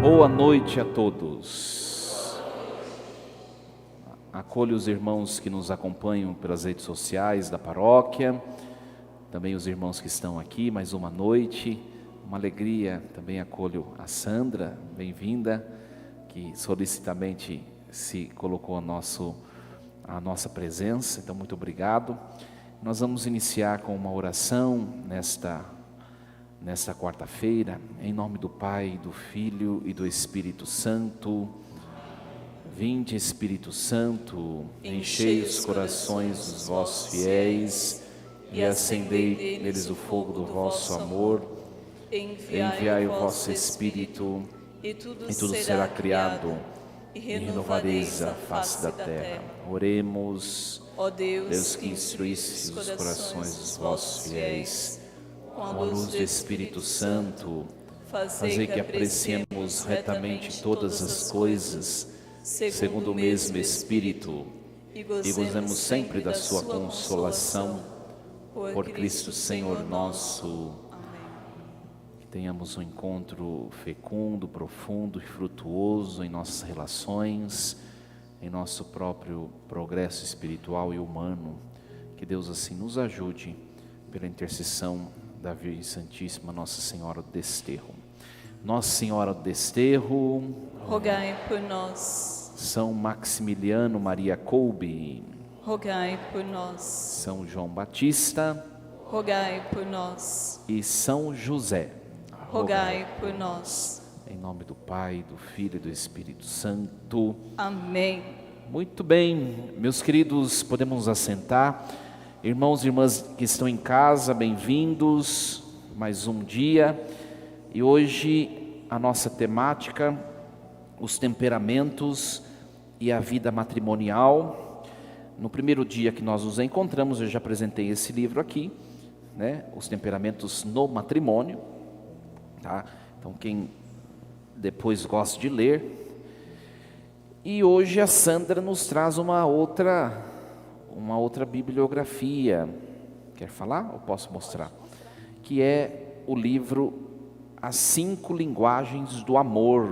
Boa noite a todos. Acolho os irmãos que nos acompanham pelas redes sociais da paróquia, também os irmãos que estão aqui, mais uma noite. Uma alegria, também acolho a Sandra, bem-vinda, que solicitamente se colocou a nossa presença, então muito obrigado. Nós vamos iniciar com uma oração nesta quarta-feira, em nome do Pai, do Filho e do Espírito Santo. Vinde, Espírito Santo, enchei os corações dos vossos fiéis e acendei neles o fogo do vosso amor. Enviai o vosso Espírito e tudo será criado e renovareis a face da terra. Oremos. Ó Deus que instruísse os corações dos vossos fiéis com a luz do Espírito Santo, fazei que apreciemos retamente todas as coisas, segundo o mesmo Espírito, e gozemos sempre da sua consolação, por Cristo Senhor nosso. Que tenhamos um encontro fecundo, profundo e frutuoso em nossas relações, em nosso próprio progresso espiritual e humano. Que Deus assim nos ajude pela intercessão da Virgem Santíssima, Nossa Senhora do Desterro. Nossa Senhora do Desterro, rogai por nós. São Maximiliano Maria Kolbe, rogai por nós. São João Batista, rogai por nós. E São José, rogai por nós. Em nome do Pai, do Filho e do Espírito Santo. Amém. Muito bem, meus queridos, podemos nos assentar. Irmãos e irmãs que estão em casa, bem-vindos. Mais um dia. E hoje a nossa temática, os temperamentos e a vida matrimonial. No primeiro dia que nós nos encontramos, eu já apresentei esse livro aqui, né? Os temperamentos no matrimônio, tá? Então quem depois gosta de ler. E hoje a Sandra nos traz uma outra bibliografia. Quer falar ou posso mostrar? Que é o livro As 5 Linguagens do Amor.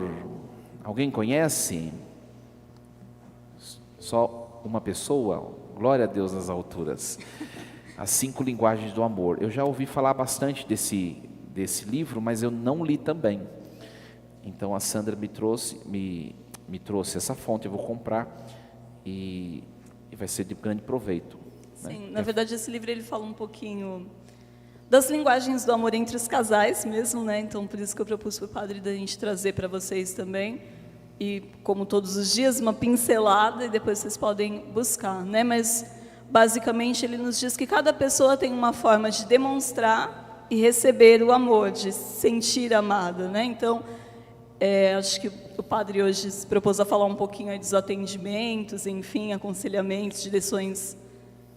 Alguém conhece? Só uma pessoa? Glória a Deus nas alturas. As 5 Linguagens do Amor. Eu já ouvi falar bastante desse livro, mas eu não li também. Então a Sandra me trouxe essa fonte, eu vou comprar e vai ser de grande proveito. Sim, né? Na verdade esse livro ele fala um pouquinho das linguagens do amor entre os casais mesmo, né? Então por isso que eu propus para o padre da gente trazer para vocês também. E como todos os dias, uma pincelada e depois vocês podem buscar, né? Mas basicamente ele nos diz que cada pessoa tem uma forma de demonstrar e receber o amor, de se sentir amada, né? Então acho que o padre hoje se propôs a falar um pouquinho aí dos atendimentos, enfim, aconselhamentos, direções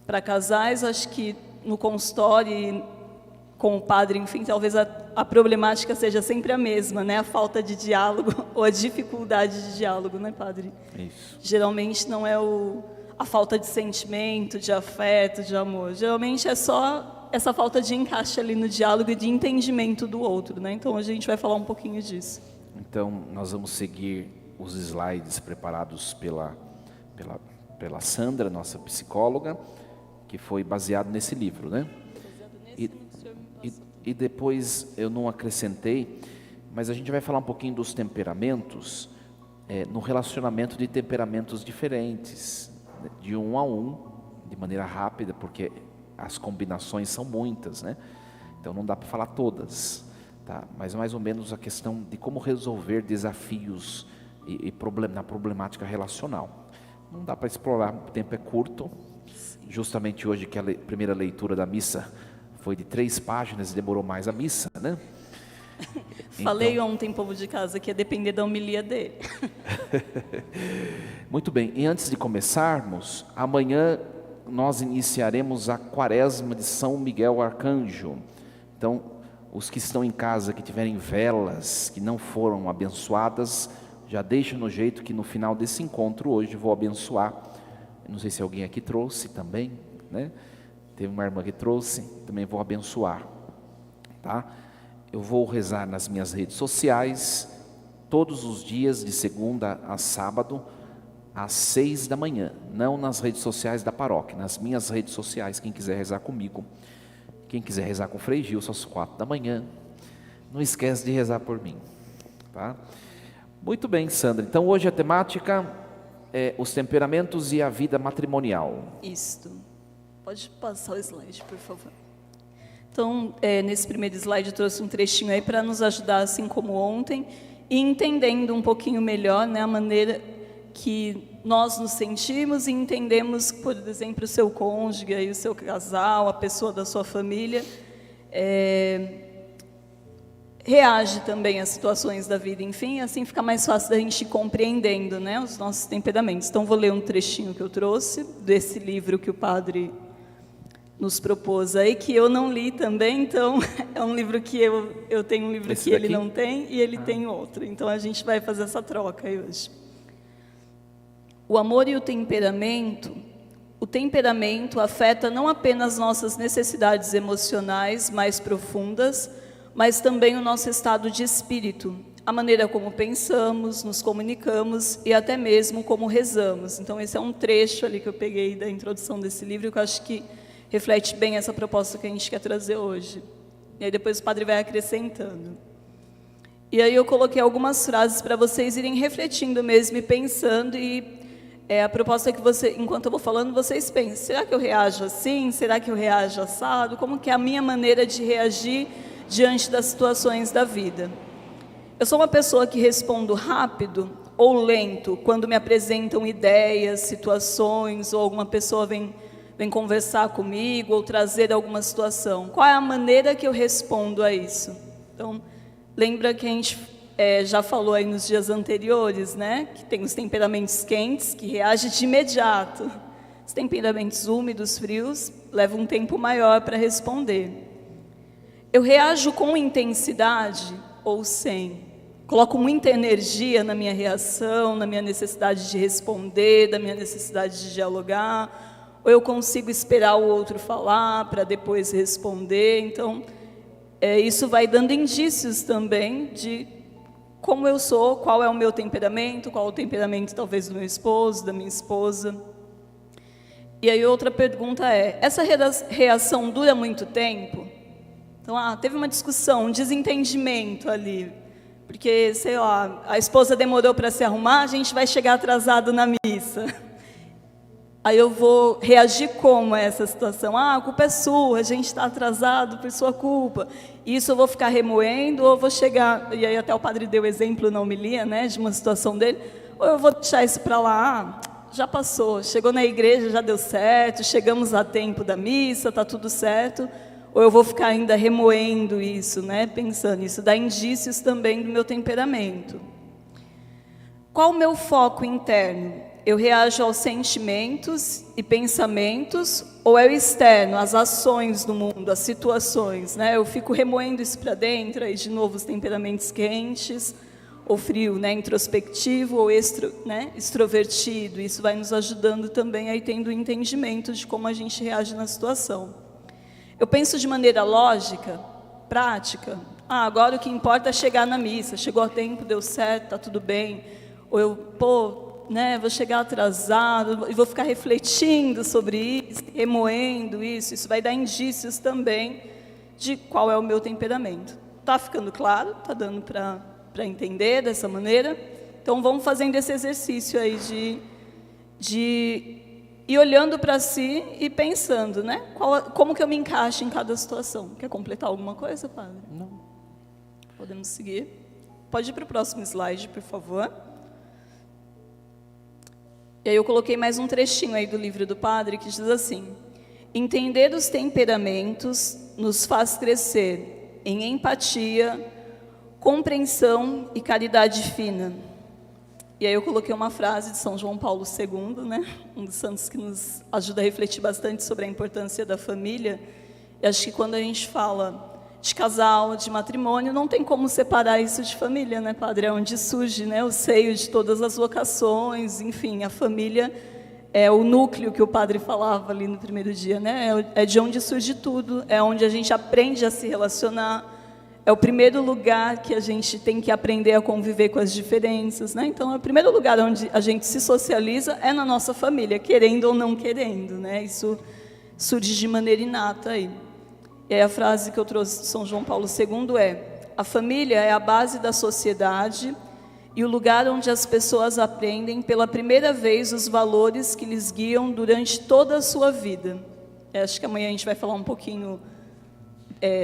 para casais. Acho que no consultório com o padre, enfim, talvez a problemática seja sempre a mesma, né? A falta de diálogo ou a dificuldade de diálogo, né, padre? Isso. Geralmente não é a falta de sentimento, de afeto, de amor. Geralmente é só essa falta de encaixe ali no diálogo e de entendimento do outro, né? Então hoje a gente vai falar um pouquinho disso. Então, nós vamos seguir os slides preparados pela Sandra, nossa psicóloga, que foi baseado nesse livro, né? E depois eu não acrescentei, mas a gente vai falar um pouquinho dos temperamentos, no relacionamento de temperamentos diferentes, de um a um, de maneira rápida, porque as combinações são muitas, né? Então não dá para falar todas. Tá, mas mais ou menos a questão de como resolver desafios na problemática relacional. Não dá para explorar, o tempo é curto. Justamente hoje que a primeira leitura da missa foi de 3 páginas e demorou mais a missa, né? Falei ontem, povo de casa, que ia depender da homilia dele. Muito bem, e antes de começarmos, amanhã nós iniciaremos a quaresma de São Miguel Arcanjo. Então, os que estão em casa, que tiverem velas, que não foram abençoadas, já deixa no jeito que no final desse encontro hoje vou abençoar. Não sei se alguém aqui trouxe também, né? Teve uma irmã que trouxe, também vou abençoar, tá? Eu vou rezar nas minhas redes sociais todos os dias, de segunda a sábado, às 6 da manhã. Não nas redes sociais da paróquia, nas minhas redes sociais, quem quiser rezar comigo. Quem quiser rezar com o Frei Gilson às 4 da manhã, não esquece de rezar por mim, tá? Muito bem, Sandra. Então hoje a temática é os temperamentos e a vida matrimonial. Isto. Pode passar o slide, por favor. Então, nesse primeiro slide eu trouxe um trechinho aí para nos ajudar, assim como ontem, e entendendo um pouquinho melhor, né, a maneira que nós nos sentimos e entendemos, por exemplo, o seu cônjuge, aí, o seu casal, a pessoa da sua família, reage também às situações da vida, enfim, assim fica mais fácil da gente ir compreendendo, né, os nossos temperamentos. Então, vou ler um trechinho que eu trouxe, desse livro que o padre nos propôs aí, que eu não li também, então é um livro que eu tenho um livro que ele não tem e ele tem outro, então a gente vai fazer essa troca aí hoje. O amor e o temperamento afeta não apenas nossas necessidades emocionais mais profundas, mas também o nosso estado de espírito, a maneira como pensamos, nos comunicamos e até mesmo como rezamos. Então esse é um trecho ali que eu peguei da introdução desse livro, que eu acho que reflete bem essa proposta que a gente quer trazer hoje. E aí depois o padre vai acrescentando. E aí eu coloquei algumas frases para vocês irem refletindo mesmo e pensando, e a proposta é que você, enquanto eu vou falando, vocês pensem, será que eu reajo assim? Será que eu reajo assado? Como que é a minha maneira de reagir diante das situações da vida? Eu sou uma pessoa que respondo rápido ou lento quando me apresentam ideias, situações, ou alguma pessoa vem conversar comigo ou trazer alguma situação. Qual é a maneira que eu respondo a isso? Então, lembra que a gente já falou aí nos dias anteriores, né? Que tem os temperamentos quentes, que reagem de imediato. Os temperamentos úmidos, frios, levam um tempo maior para responder. Eu reajo com intensidade ou sem? Coloco muita energia na minha reação, na minha necessidade de responder, da minha necessidade de dialogar, ou eu consigo esperar o outro falar para depois responder. Então, isso vai dando indícios também de como eu sou, qual é o meu temperamento, qual o temperamento talvez do meu esposo, da minha esposa. E aí outra pergunta é, essa reação dura muito tempo? Então, teve uma discussão, um desentendimento ali, porque, sei lá, a esposa demorou para se arrumar, a gente vai chegar atrasado na missa. Aí eu vou reagir como a essa situação? A culpa é sua, a gente está atrasado por sua culpa. Isso eu vou ficar remoendo, ou eu vou chegar... E aí até o padre deu exemplo na homilia, né, de uma situação dele. Ou eu vou deixar isso para lá, já passou, chegou na igreja, já deu certo, chegamos a tempo da missa, está tudo certo. Ou eu vou ficar ainda remoendo isso, né, pensando, isso dá indícios também do meu temperamento. Qual o meu foco interno? Eu reajo aos sentimentos e pensamentos, ou é o externo, as ações do mundo, as situações, né? Eu fico remoendo isso para dentro, aí de novo os temperamentos quentes ou frio, né? Introspectivo ou extrovertido. Isso vai nos ajudando também aí tendo o entendimento de como a gente reage na situação. Eu penso de maneira lógica, prática. Agora o que importa é chegar na missa, chegou a tempo, deu certo, está tudo bem. Ou eu, vou chegar atrasado e vou ficar refletindo sobre isso, remoendo isso. Isso vai dar indícios também de qual é o meu temperamento. Está ficando claro? Está dando para entender dessa maneira? Então, vamos fazendo esse exercício aí de ir olhando para si e pensando, né? Como que eu me encaixo em cada situação. Quer completar alguma coisa, padre? Não. Podemos seguir. Pode ir para o próximo slide, por favor. E aí eu coloquei mais um trechinho aí do livro do padre que diz assim: entender os temperamentos nos faz crescer em empatia, compreensão e caridade fina. E aí eu coloquei uma frase de São João Paulo II, né? Um dos santos que nos ajuda a refletir bastante sobre a importância da família. E acho que quando a gente fala de casal, de matrimônio, não tem como separar isso de família, né, padre? É onde surge, né, o seio de todas as vocações, enfim, a família é o núcleo que o padre falava ali no primeiro dia, né? É de onde surge tudo, é onde a gente aprende a se relacionar, é o primeiro lugar que a gente tem que aprender a conviver com as diferenças, né? Então, é o primeiro lugar onde a gente se socializa é na nossa família, querendo ou não querendo, né? Isso surge de maneira inata aí. E aí a frase que eu trouxe de São João Paulo II é: a família é a base da sociedade e o lugar onde as pessoas aprendem pela primeira vez os valores que lhes guiam durante toda a sua vida. Acho que amanhã a gente vai falar um pouquinho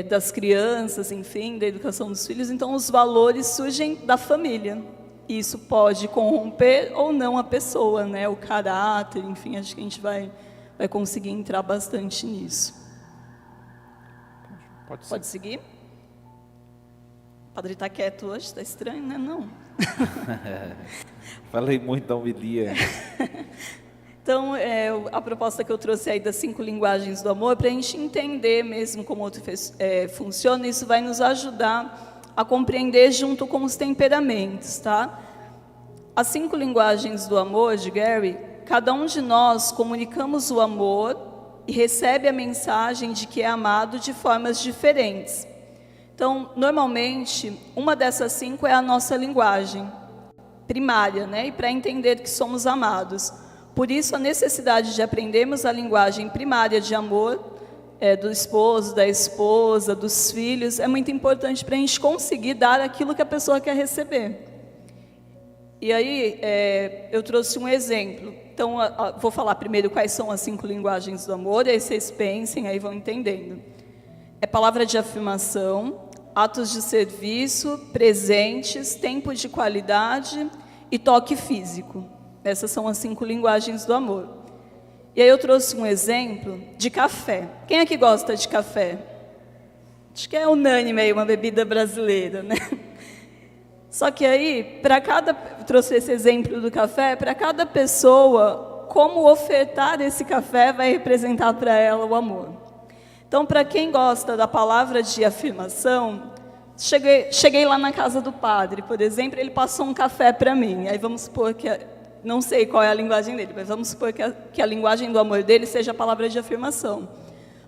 das crianças, enfim, da educação dos filhos. Então, os valores surgem da família. E isso pode corromper ou não a pessoa, né? O caráter, enfim, acho que a gente vai conseguir entrar bastante nisso. Pode seguir? O padre está quieto hoje, está estranho, né? Não. Falei muito da homilia. Então, a proposta que eu trouxe aí das 5 linguagens do amor, para a gente entender mesmo como o outro funciona, isso vai nos ajudar a compreender junto com os temperamentos, tá? As 5 linguagens do amor, de Gary, cada um de nós comunicamos o amor e recebe a mensagem de que é amado de formas diferentes. Então, normalmente, uma dessas 5 é a nossa linguagem primária, né? E para entender que somos amados. Por isso, a necessidade de aprendermos a linguagem primária de amor do esposo, da esposa, dos filhos, é muito importante para a gente conseguir dar aquilo que a pessoa quer receber. E aí, eu trouxe um exemplo. Então, vou falar primeiro quais são as 5 linguagens do amor, e aí vocês pensem, aí vão entendendo. É palavra de afirmação, atos de serviço, presentes, tempo de qualidade e toque físico. Essas são as 5 linguagens do amor. E aí eu trouxe um exemplo de café. Quem é que gosta de café? Acho que é unânime aí, uma bebida brasileira, né? Só que aí, trouxe esse exemplo do café, para cada pessoa, como ofertar esse café vai representar para ela o amor. Então, para quem gosta da palavra de afirmação, cheguei lá na casa do padre, por exemplo, ele passou um café para mim. Aí vamos supor que não sei qual é a linguagem dele, mas vamos supor que a linguagem do amor dele seja a palavra de afirmação.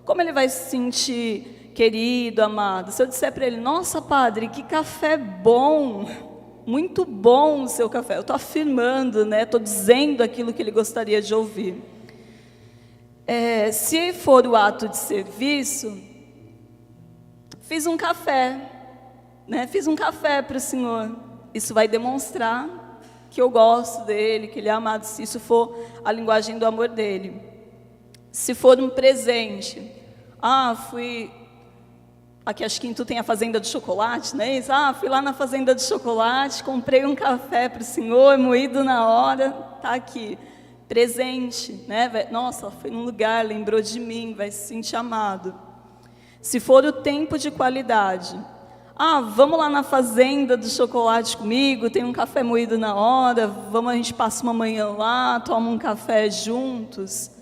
Como ele vai se sentir querido, amado? Se eu disser para ele: nossa, padre, que café bom, muito bom o seu café. Eu estou afirmando, né? Estou dizendo aquilo que ele gostaria de ouvir. Se for o ato de serviço, fiz um café, né? Fiz um café para o senhor. Isso vai demonstrar que eu gosto dele, que ele é amado, se isso for a linguagem do amor dele. Se for um presente, aqui acho que em Tu tem a fazenda de chocolate, né? Fui lá na fazenda de chocolate, comprei um café para o senhor, moído na hora, tá aqui. Presente, né? Nossa, foi num lugar, lembrou de mim, vai se sentir amado. Se for o tempo de qualidade, vamos lá na fazenda do chocolate comigo, tem um café moído na hora, a gente passa uma manhã lá, toma um café juntos.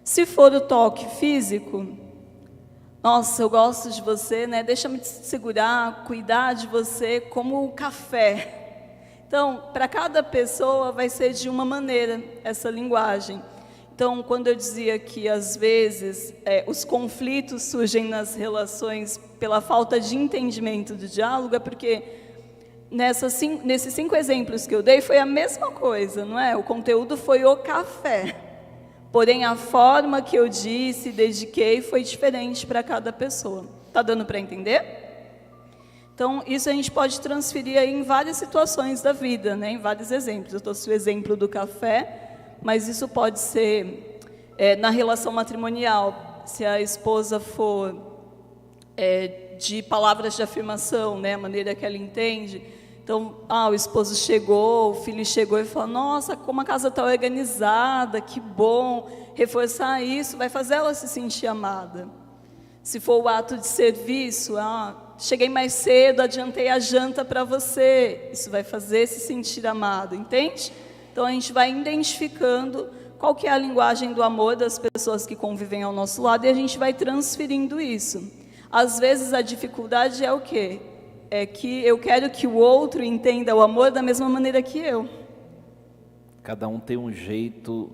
Se for o toque físico, nossa, eu gosto de você, né? Deixa-me te segurar, cuidar de você como o café. Então, para cada pessoa vai ser de uma maneira essa linguagem. Então, quando eu dizia que, às vezes, os conflitos surgem nas relações pela falta de entendimento do diálogo, é porque nesses 5 exemplos que eu dei foi a mesma coisa, não é? O conteúdo foi o café. Porém, a forma que eu disse, dediquei, foi diferente para cada pessoa. Está dando para entender? Então, isso a gente pode transferir aí em várias situações da vida, né? Em vários exemplos. Eu trouxe o exemplo do café, mas isso pode ser na relação matrimonial, se a esposa for de palavras de afirmação, né? A maneira que ela entende. Então, o esposo chegou, o filho chegou e falou: nossa, como a casa está organizada, que bom. Reforçar isso vai fazer ela se sentir amada. Se for o ato de serviço, cheguei mais cedo, adiantei a janta para você. Isso vai fazer se sentir amado, entende? Então, a gente vai identificando qual que é a linguagem do amor das pessoas que convivem ao nosso lado e a gente vai transferindo isso. Às vezes, a dificuldade é o quê? É que eu quero que o outro entenda o amor da mesma maneira que eu. Cada um tem um jeito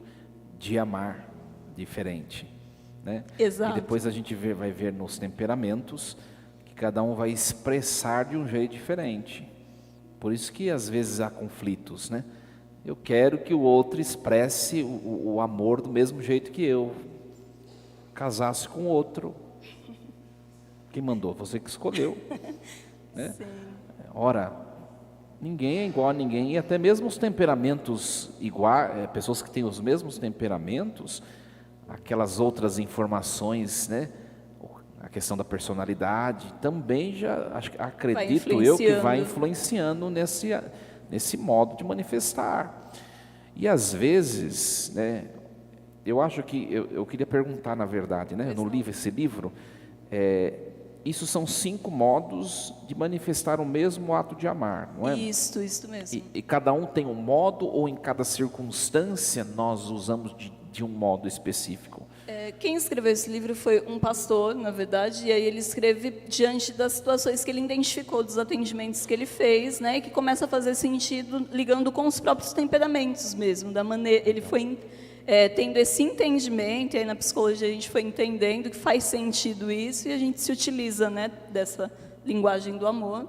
de amar diferente, né? Exato. E depois a gente vai ver nos temperamentos que cada um vai expressar de um jeito diferente. Por isso que às vezes há conflitos, né? Eu quero que o outro expresse o amor do mesmo jeito que eu. Casasse com outro. Quem mandou? Você que escolheu. Né? Sim. Ora, ninguém é igual a ninguém, e até mesmo os temperamentos iguais, pessoas que têm os mesmos temperamentos, aquelas outras informações, né? A questão da personalidade, também acredito eu que vai influenciando nesse modo de manifestar. E às vezes, né, eu acho que, eu queria perguntar na verdade, né, no livro, esse livro, isso são 5 modos de manifestar o mesmo ato de amar, não é? Isso mesmo. E cada um tem um modo, ou em cada circunstância nós usamos de um modo específico? Quem escreveu esse livro foi um pastor, na verdade, e aí ele escreve diante das situações que ele identificou, dos atendimentos que ele fez, né, e que começa a fazer sentido ligando com os próprios temperamentos mesmo, da maneira, ele foi tendo esse entendimento, e aí na psicologia a gente foi entendendo que faz sentido isso, e a gente se utiliza, né, dessa linguagem do amor,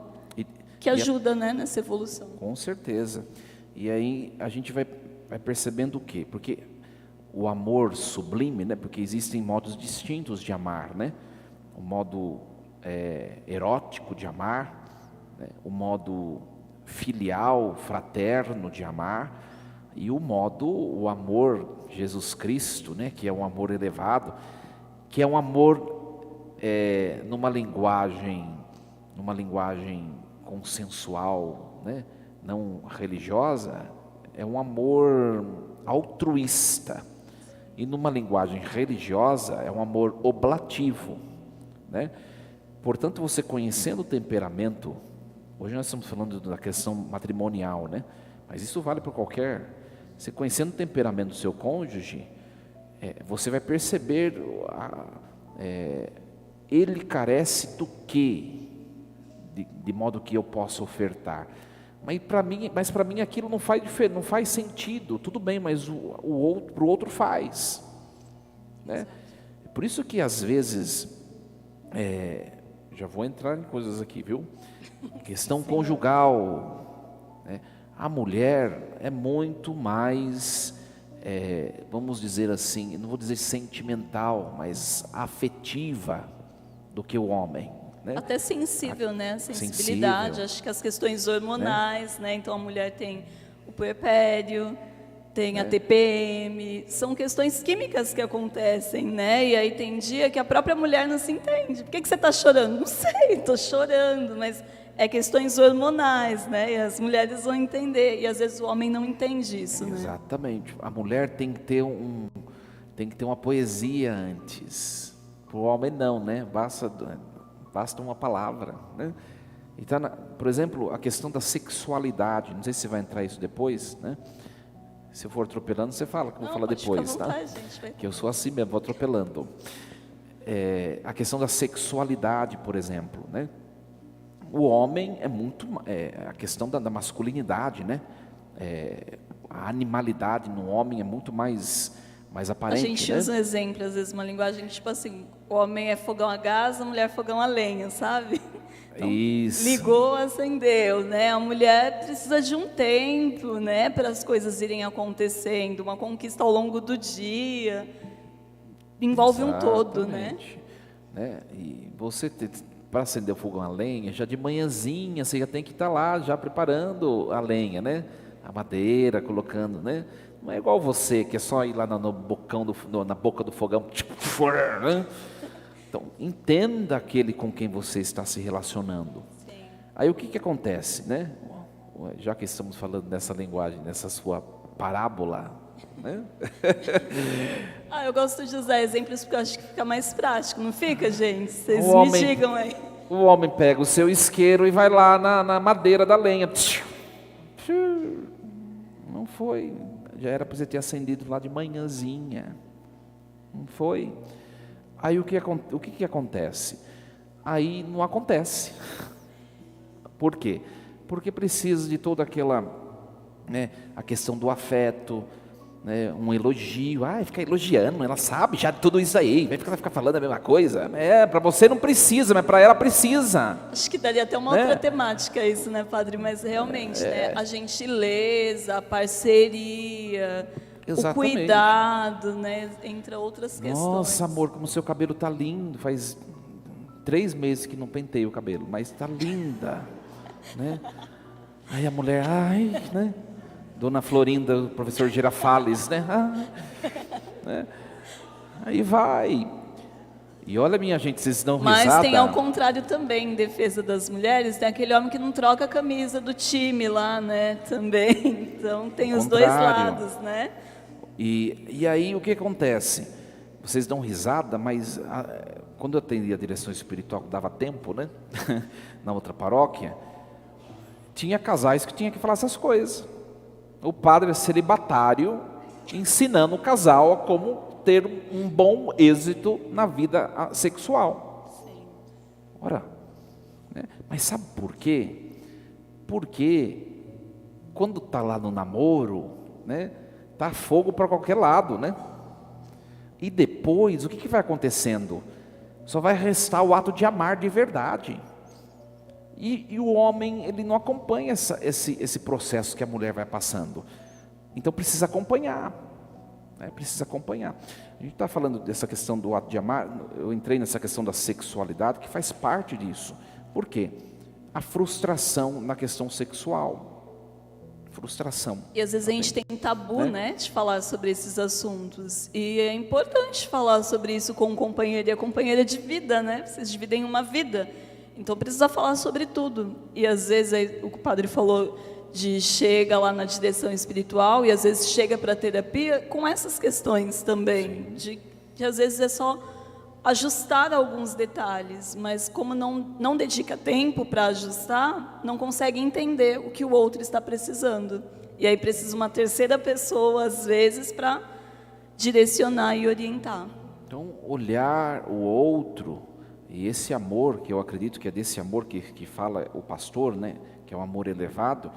que ajuda, né, nessa evolução. Com certeza. E aí a gente vai percebendo o quê? Porque o amor sublime, né? Porque existem modos distintos de amar, né? O modo erótico de amar, né? O modo filial, fraterno de amar, e o amor Jesus Cristo, né? Que é um amor elevado, que é um amor numa linguagem consensual, né? Não religiosa, é um amor altruísta. E numa linguagem religiosa, é um amor oblativo, né? Portanto, você conhecendo o temperamento, hoje nós estamos falando da questão matrimonial, né? Mas isso vale para qualquer. Você conhecendo o temperamento do seu cônjuge, você vai perceber, ele carece do quê? De modo que eu possa ofertar. Mas para mim aquilo não faz sentido. Tudo bem, mas para o outro faz, né? Por isso que às vezes, já vou entrar em coisas aqui, viu? Questão conjugal, né? A mulher é muito mais, vamos dizer assim, não vou dizer sentimental, mas afetiva do que o homem. Né? Até sensível, né? Sensibilidade, sensível. Acho que as questões hormonais, né? Então a mulher tem o puerpério, tem a TPM, são questões químicas que acontecem, né? E aí tem dia que a própria mulher não se entende. Por que você está chorando? Não sei, estou chorando, mas é questões hormonais, né? E as mulheres vão entender, e às vezes o homem não entende isso, né? Exatamente. A mulher tem que ter uma poesia antes. Para o homem não, né? Basta uma palavra, né? Então, por exemplo, a questão da sexualidade, não sei se você vai entrar isso depois, né? Se eu for atropelando, você fala, que eu vou falar depois, tá? Que eu sou assim mesmo, vou atropelando. A questão da sexualidade, por exemplo, né? O homem é muito, a questão da masculinidade, né? A animalidade no homem é muito mais aparente. A gente usa um exemplo, às vezes, uma linguagem tipo assim, o homem é fogão a gás, a mulher é fogão a lenha, sabe? Então, isso. Ligou, acendeu, né? A mulher precisa de um tempo, né? Para as coisas irem acontecendo, uma conquista ao longo do dia, envolve um todo, né? E você, para acender o fogão a lenha, já de manhãzinha, você já tem que estar lá, já preparando a lenha, né? A madeira, colocando, né? Não é igual você, que é só ir lá no bocão na boca do fogão. Né? Então, entenda aquele com quem você está se relacionando. Sim. Aí o que acontece, né? Já que estamos falando dessa linguagem, dessa sua parábola, né? Eu gosto de usar exemplos porque eu acho que fica mais prático, não fica, gente? Vocês me digam aí. O homem pega o seu isqueiro e vai lá na madeira da lenha. Não foi. Já era para você ter acendido lá de manhãzinha. Não foi. Aí o que acontece? Aí não acontece. Por quê? Porque precisa de toda aquela, né, a questão do afeto, né, um elogio, fica elogiando, ela sabe já tudo isso aí, vai ficar falando a mesma coisa, para você não precisa, mas para ela precisa. Acho que daria até uma outra temática isso, né, padre? Mas realmente, né, a gentileza, a parceria, exatamente, o cuidado, né, entre outras questões. Nossa, amor, como seu cabelo tá lindo, faz 3 meses que não pentei o cabelo, mas tá linda, né? Aí a mulher, né? Dona Florinda, o professor Girafales, né? Né? Aí vai. E olha, minha gente, vocês dão risada. Mas tem ao contrário também, em defesa das mulheres, tem aquele homem que não troca a camisa do time lá, né? Também. Então tem os dois lados, né? E aí o que acontece? Vocês dão risada, mas quando eu atendia a direção espiritual, dava tempo, né? Na outra paróquia, tinha casais que tinham que falar essas coisas. O padre é celibatário, ensinando o casal a como ter um bom êxito na vida sexual. Sim. Ora, né? Mas sabe por quê? Porque quando está lá no namoro, né, tá fogo para qualquer lado, né? E depois, o que vai acontecendo? Só vai restar o ato de amar de verdade. E o homem, ele não acompanha esse processo que a mulher vai passando. Então precisa acompanhar, né? Precisa acompanhar. A gente está falando dessa questão do ato de amar, eu entrei nessa questão da sexualidade, que faz parte disso. Por quê? A frustração na questão sexual. Frustração. E às vezes a gente tem tabu, né, de falar sobre esses assuntos. E é importante falar sobre isso com o companheiro e a companheira de vida, né? Vocês dividem uma vida. Então precisa falar sobre tudo. E às vezes aí, o padre falou de chega lá na direção espiritual e às vezes chega para a terapia com essas questões também. De que às vezes é só ajustar alguns detalhes, mas como não dedica tempo para ajustar, não consegue entender o que o outro está precisando. E aí precisa uma terceira pessoa, às vezes, para direcionar e orientar. Então, olhar o outro, e esse amor, que eu acredito que é desse amor que fala o pastor, né, que é um amor elevado,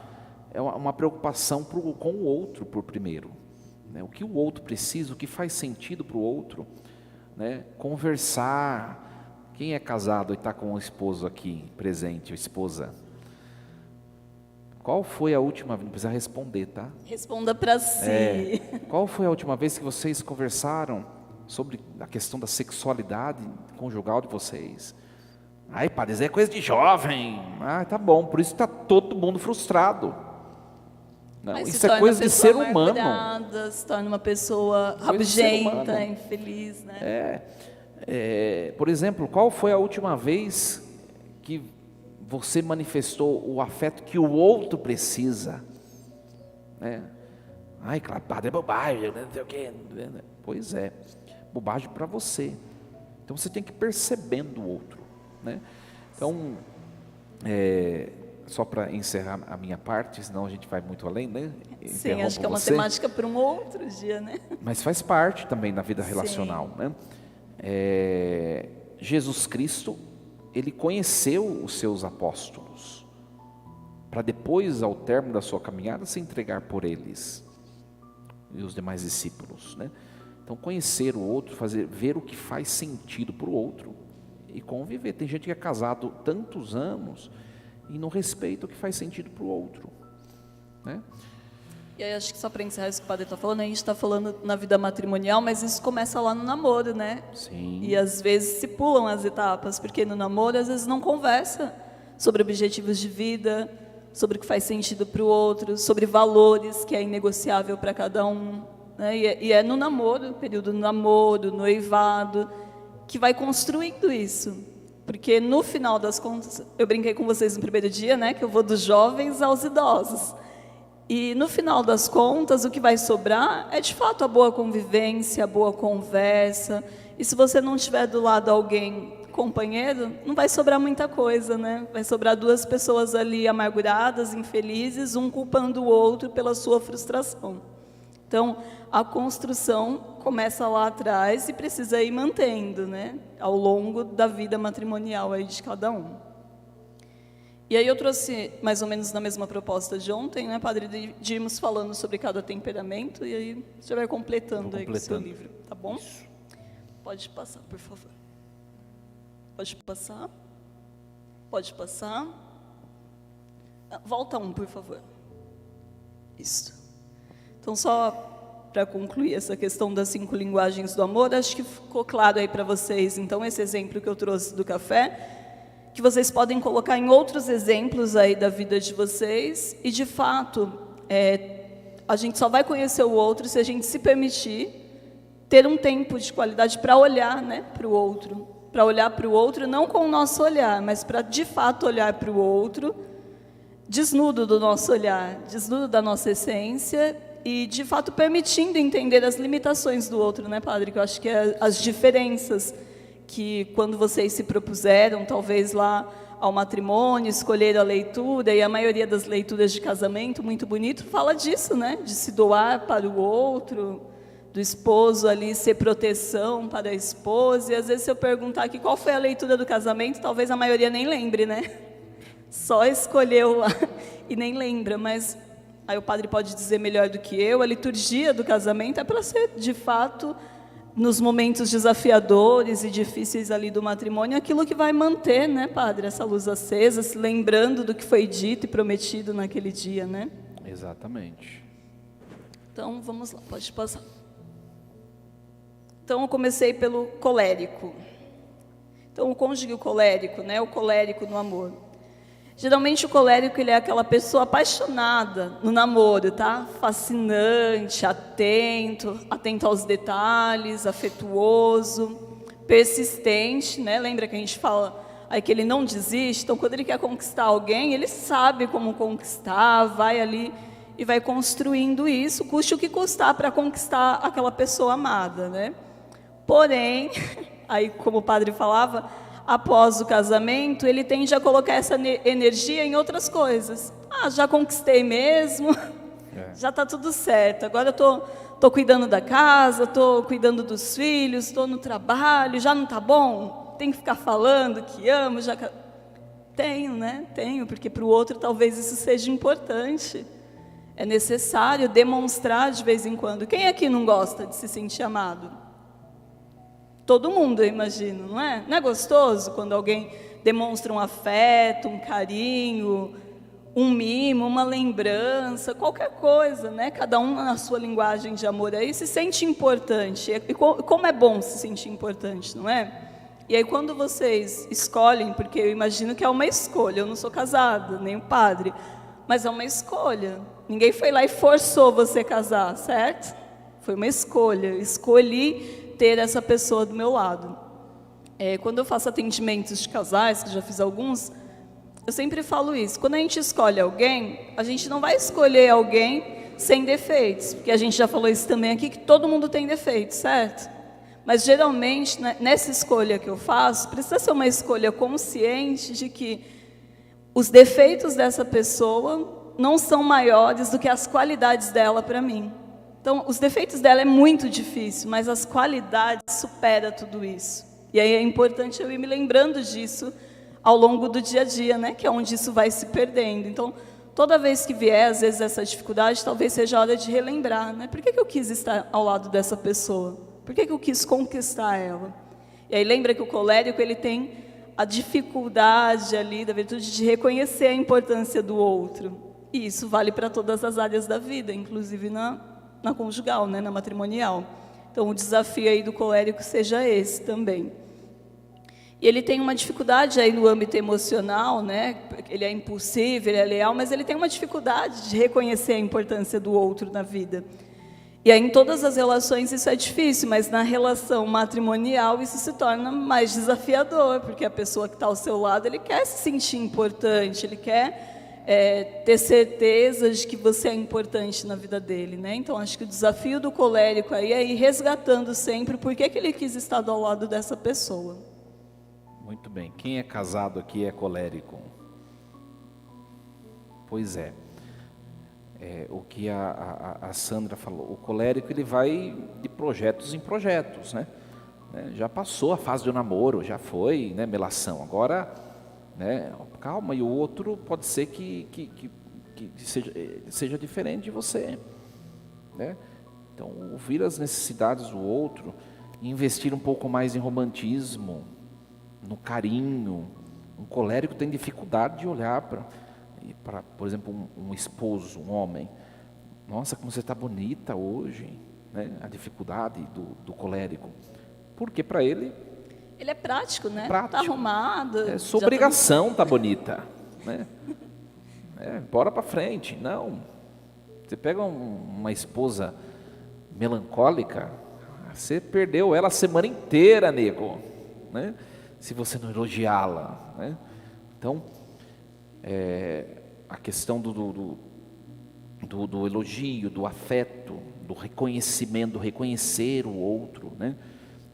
é uma preocupação com o outro por primeiro, né, o que o outro precisa, o que faz sentido para o outro, né, conversar. Quem é casado e está com o esposo aqui presente, a esposa, qual foi a última vez, não precisa responder, tá? Responda para si. Qual foi a última vez que vocês conversaram sobre a questão da sexualidade conjugal de vocês? Ai, padre, isso é coisa de jovem. Tá bom, por isso está todo mundo frustrado. Não, isso é coisa de ser humano. Se torna uma pessoa rabugenta, infeliz, né? Por exemplo, qual foi a última vez que você manifestou o afeto que o outro precisa? Né? Ai, claro, padre, é bobagem, não sei o quê. Pois é, bobagem para você. Então você tem que ir percebendo o outro, né? Então, só para encerrar a minha parte, senão a gente vai muito além, né? Sim, acho que é uma temática para um outro dia, né? Mas faz parte também da vida relacional, né? Jesus Cristo, ele conheceu os seus apóstolos, para depois, ao término da sua caminhada, se entregar por eles e os demais discípulos, né? Então, conhecer o outro, ver o que faz sentido para o outro e conviver. Tem gente que é casado tantos anos e não respeita o que faz sentido para o outro, né? E aí, acho que só para encerrar isso que o padre está falando, a gente está falando na vida matrimonial, mas isso começa lá no namoro, né? Sim. E às vezes se pulam as etapas, porque no namoro às vezes não conversa sobre objetivos de vida, sobre o que faz sentido para o outro, sobre valores que é inegociável para cada um, né? E é no namoro, período do namoro, noivado, que vai construindo isso. Porque no final das contas, eu brinquei com vocês no primeiro dia, né, que eu vou dos jovens aos idosos. E no final das contas, o que vai sobrar é de fato a boa convivência, a boa conversa. E se você não tiver do lado alguém companheiro, não vai sobrar muita coisa, né? Vai sobrar duas pessoas ali amarguradas, infelizes, um culpando o outro pela sua frustração. Então, a construção começa lá atrás e precisa ir mantendo, né, ao longo da vida matrimonial aí de cada um. E aí eu trouxe mais ou menos na mesma proposta de ontem, né, Padre, de irmos falando sobre cada temperamento, e aí você vai completando aí com o seu livro, tá bom? Isso. Pode passar, por favor. Pode passar. Pode passar. Volta um, por favor. Isso. Então, só para concluir essa questão das 5 linguagens do amor, acho que ficou claro aí para vocês, então, esse exemplo que eu trouxe do café, que vocês podem colocar em outros exemplos aí da vida de vocês, e de fato, a gente só vai conhecer o outro se a gente se permitir ter um tempo de qualidade para olhar, né, para o outro, não com o nosso olhar, mas para de fato olhar para o outro, desnudo do nosso olhar, desnudo da nossa essência, e de fato permitindo entender as limitações do outro, né, Padre, que eu acho que é as diferenças que quando vocês se propuseram, talvez lá ao matrimônio, escolher a leitura, e a maioria das leituras de casamento, muito bonito, fala disso, né? De se doar para o outro, do esposo ali ser proteção para a esposa, e às vezes se eu perguntar aqui qual foi a leitura do casamento, talvez a maioria nem lembre, né? Só escolheu lá e nem lembra, mas aí o padre pode dizer melhor do que eu, a liturgia do casamento é para ser, de fato, nos momentos desafiadores e difíceis ali do matrimônio, aquilo que vai manter, né, Padre, essa luz acesa, se lembrando do que foi dito e prometido naquele dia, né? Exatamente. Então, vamos lá, pode passar. Então, eu comecei pelo colérico. Então, o cônjuge colérico, né, o colérico no amor. Geralmente o colérico, ele é aquela pessoa apaixonada no namoro, tá? Fascinante, atento aos detalhes, afetuoso, persistente, né? Lembra que a gente fala aí que ele não desiste? Então, quando ele quer conquistar alguém, ele sabe como conquistar, vai ali e vai construindo isso, custe o que custar para conquistar aquela pessoa amada, né? Porém, aí como o padre falava, após o casamento, ele tende a colocar essa energia em outras coisas. Ah, já conquistei mesmo, já está tudo certo. Agora eu tô cuidando da casa, estou cuidando dos filhos, estou no trabalho, já não está bom? Tem que ficar falando que amo, já... Tenho, né? Tenho, porque para o outro talvez isso seja importante. É necessário demonstrar de vez em quando. Quem aqui não gosta de se sentir amado? Todo mundo, eu imagino, não é? Não é gostoso quando alguém demonstra um afeto, um carinho, um mimo, uma lembrança, qualquer coisa, né? Cada um na sua linguagem de amor aí se sente importante. E como é bom se sentir importante, não é? E aí quando vocês escolhem, porque eu imagino que é uma escolha, eu não sou casada, nem o padre, mas é uma escolha. Ninguém foi lá e forçou você a casar, certo? Foi uma escolha. Escolhi ter essa pessoa do meu lado. Quando eu faço atendimentos de casais, que já fiz alguns, eu sempre falo isso. Quando a gente escolhe alguém, a gente não vai escolher alguém sem defeitos, porque a gente já falou isso também aqui, que todo mundo tem defeitos, certo? Mas geralmente, nessa escolha que eu faço, precisa ser uma escolha consciente de que os defeitos dessa pessoa não são maiores do que as qualidades dela para mim. Então, os defeitos dela é muito difícil, mas as qualidades superam tudo isso. E aí é importante eu ir me lembrando disso ao longo do dia a dia, né? Que é onde isso vai se perdendo. Então, toda vez que vier, às vezes, essa dificuldade, talvez seja a hora de relembrar, né? Por que eu quis estar ao lado dessa pessoa? Por que eu quis conquistar ela? E aí lembra que o colérico, ele tem a dificuldade ali, da virtude de reconhecer a importância do outro. E isso vale para todas as áreas da vida, inclusive na conjugal, né, na matrimonial. Então, o desafio aí do colérico seja esse também. E ele tem uma dificuldade aí no âmbito emocional, né? Ele é impulsivo, ele é leal, mas ele tem uma dificuldade de reconhecer a importância do outro na vida. E aí, em todas as relações, isso é difícil, mas na relação matrimonial, isso se torna mais desafiador, porque a pessoa que está ao seu lado, ele quer se sentir importante, ele quer ter certeza de que você é importante na vida dele, né? Então, acho que o desafio do colérico aí é ir resgatando sempre por que ele quis estar ao lado dessa pessoa. Muito bem. Quem é casado aqui é colérico? Pois é. O que a Sandra falou, o colérico ele vai de projetos em projetos, né? Já passou a fase do namoro, já foi, né, melação. Agora né? Calma, e o outro pode ser que seja diferente de você, né? Então, ouvir as necessidades do outro, investir um pouco mais em romantismo, no carinho. Um colérico tem dificuldade de olhar para, por exemplo, um esposo, um homem. Nossa, como você está bonita hoje, né? A dificuldade do colérico. Porque para ele é prático, né? Prático. Tá arrumado. É sua obrigação tá bonita, né? Bora para frente. Não. Você pega uma esposa melancólica, você perdeu ela a semana inteira, nego, né? Se você não elogiá-la, né? Então, a questão do elogio, do afeto, do reconhecimento, do reconhecer o outro, né?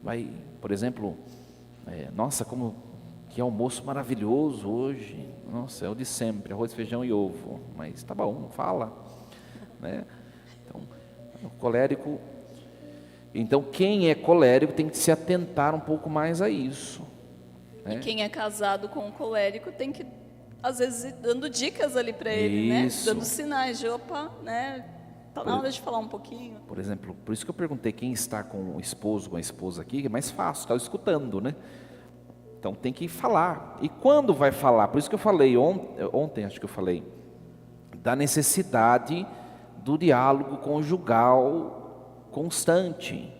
Vai, por exemplo, nossa, como que almoço maravilhoso hoje. Nossa, é o de sempre, arroz, feijão e ovo. Mas tá bom, fala, né? Então, o colérico. Então, quem é colérico tem que se atentar um pouco mais a isso, né? E quem é casado com um colérico tem que, às vezes, ir dando dicas ali para ele, né? Dando sinais de, opa, né? Tá na hora de falar um pouquinho. Por exemplo, por isso que eu perguntei quem está com o esposo, com a esposa aqui, que é mais fácil, está escutando, né? Então tem que falar. E quando vai falar? Por isso que eu falei ontem, acho que eu falei, da necessidade do diálogo conjugal constante,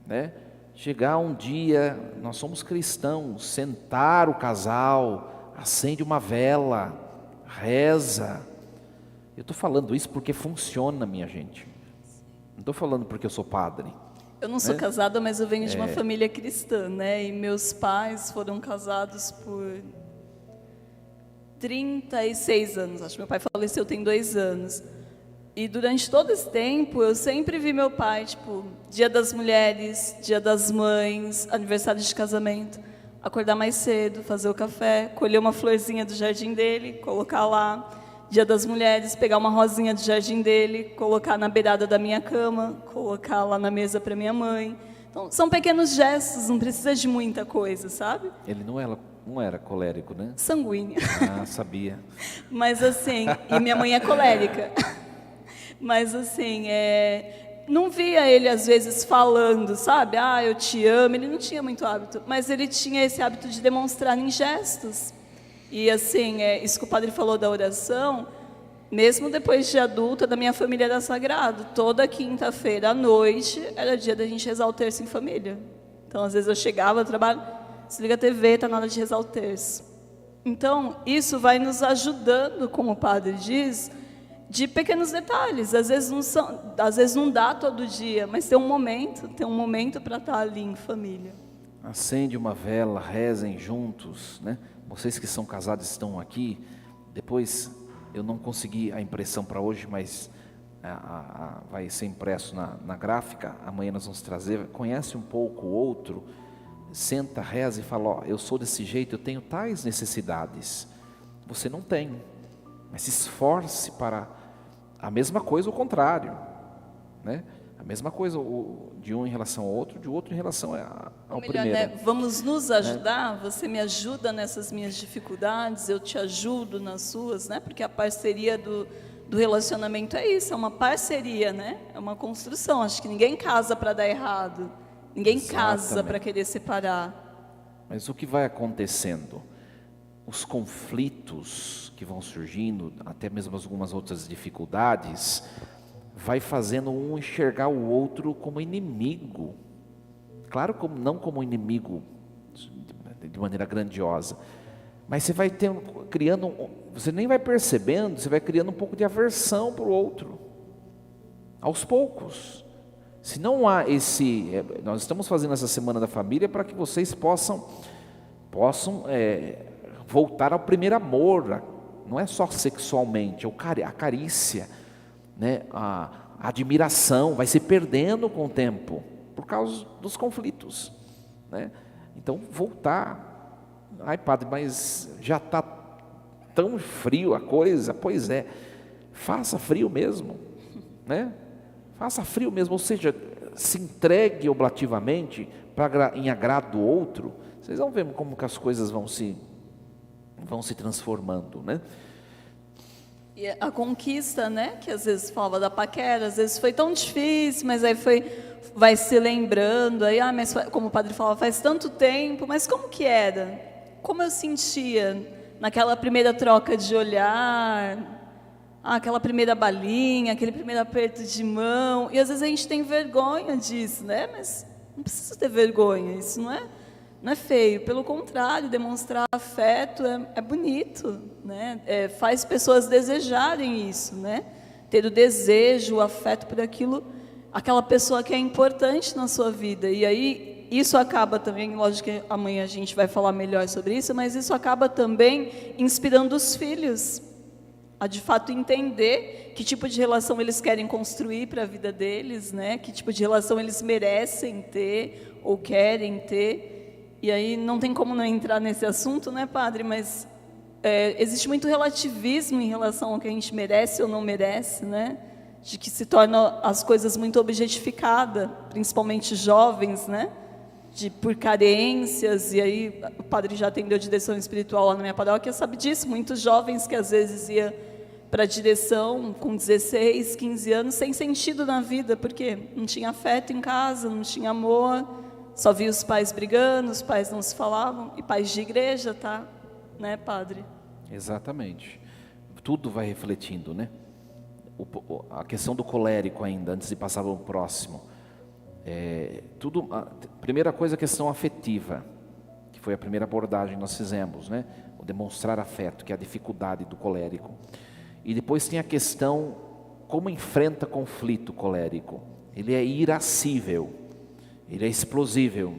né? Chegar um dia, nós somos cristãos, sentar o casal, acende uma vela, reza. Eu estou falando isso porque funciona, minha gente. Não estou falando porque eu sou padre. Eu não sou casada, mas eu venho de uma família cristã, né? E meus pais foram casados por 36 anos. Acho que meu pai faleceu tem 2 anos. E durante todo esse tempo, eu sempre vi meu pai, tipo, Dia das Mulheres, Dia das Mães, aniversário de casamento, acordar mais cedo, fazer o café, colher uma florzinha do jardim dele, colocar lá. Dia das Mulheres, pegar uma rosinha do jardim dele, colocar na beirada da minha cama, colocar lá na mesa para minha mãe. Então, são pequenos gestos, não precisa de muita coisa, sabe? Ele não era colérico, né? Sanguíneo. Ah, sabia. Mas assim, e minha mãe é colérica. Mas assim, não via ele às vezes falando, sabe? Ah, eu te amo. Ele não tinha muito hábito, mas ele tinha esse hábito de demonstrar em gestos. E assim, isso que o padre falou da oração, mesmo depois de adulta, da minha família era sagrado. Toda quinta-feira à noite era dia da gente rezar o terço em família. Então, às vezes eu chegava do trabalho, desliga a TV, está na hora de rezar o terço. Então, isso vai nos ajudando, como o padre diz, de pequenos detalhes. Às vezes não dá todo dia, mas tem um momento para estar ali em família. Acende uma vela, rezem juntos, né? Vocês que são casados estão aqui. Depois, eu não consegui a impressão para hoje, mas vai ser impresso na gráfica. Amanhã nós vamos trazer. Conhece um pouco o outro, senta, reza e fala: ó, eu sou desse jeito, eu tenho tais necessidades. Você não tem, mas se esforce para a mesma coisa, o contrário, né? A mesma coisa de um em relação ao outro, de outro em relação ao primeiro. Né? Vamos nos ajudar, você me ajuda nessas minhas dificuldades, eu te ajudo nas suas, né? Porque a parceria do relacionamento é isso, é uma parceria, né? É uma construção. Acho que ninguém casa para dar errado, ninguém casa para querer separar. Mas o que vai acontecendo? Os conflitos que vão surgindo, até mesmo algumas outras dificuldades, vai fazendo um enxergar o outro como inimigo. Claro, não como inimigo de maneira grandiosa, mas você vai criando, você nem vai percebendo, você vai criando um pouco de aversão para o outro, aos poucos. Se não há nós estamos fazendo essa Semana da Família para que vocês possam voltar ao primeiro amor, não é só sexualmente, é a carícia, né? A admiração vai se perdendo com o tempo por causa dos conflitos, né? Então voltar. Ai, padre, mas já está tão frio a coisa. Pois é, faça frio mesmo, né? Faça frio mesmo, ou seja, se entregue oblativamente em agrado do outro. Vocês vão ver como que as coisas vão se vão se transformando, né? E a conquista, né, que às vezes falava da paquera, às vezes foi tão difícil, mas aí vai se lembrando, aí, mas como o padre falava, faz tanto tempo, mas como que era? Como eu sentia naquela primeira troca de olhar, aquela primeira balinha, aquele primeiro aperto de mão, e às vezes a gente tem vergonha disso, né, mas não precisa ter vergonha, isso não é feio, pelo contrário, demonstrar afeto é bonito, né? Faz pessoas desejarem isso, né? Ter o desejo, o afeto por aquilo, aquela pessoa que é importante na sua vida. E aí, isso acaba também, lógico que amanhã a gente vai falar melhor sobre isso, mas isso acaba também inspirando os filhos a de fato entender que tipo de relação eles querem construir para a vida deles, né? Que tipo de relação eles merecem ter ou querem ter. E aí não tem como não entrar nesse assunto, né, padre? Mas existe muito relativismo em relação ao que a gente merece ou não merece, né? De que se torna as coisas muito objetificadas, principalmente jovens, né? Por carências, e aí o padre já atendeu direção espiritual lá na minha paróquia, sabe disso, muitos jovens que às vezes iam para a direção com 16, 15 anos, sem sentido na vida, porque não tinha afeto em casa, não tinha amor, só via os pais brigando, os pais não se falavam, e pais de igreja, tá? Né, padre? Exatamente. Tudo vai refletindo, né? A questão do colérico ainda, antes de passar para o próximo. A primeira coisa, a questão afetiva, que foi a primeira abordagem que nós fizemos, né? O demonstrar afeto, que é a dificuldade do colérico. E depois tem a questão, como enfrenta conflito colérico. Ele é irascível. Ele é explosivo.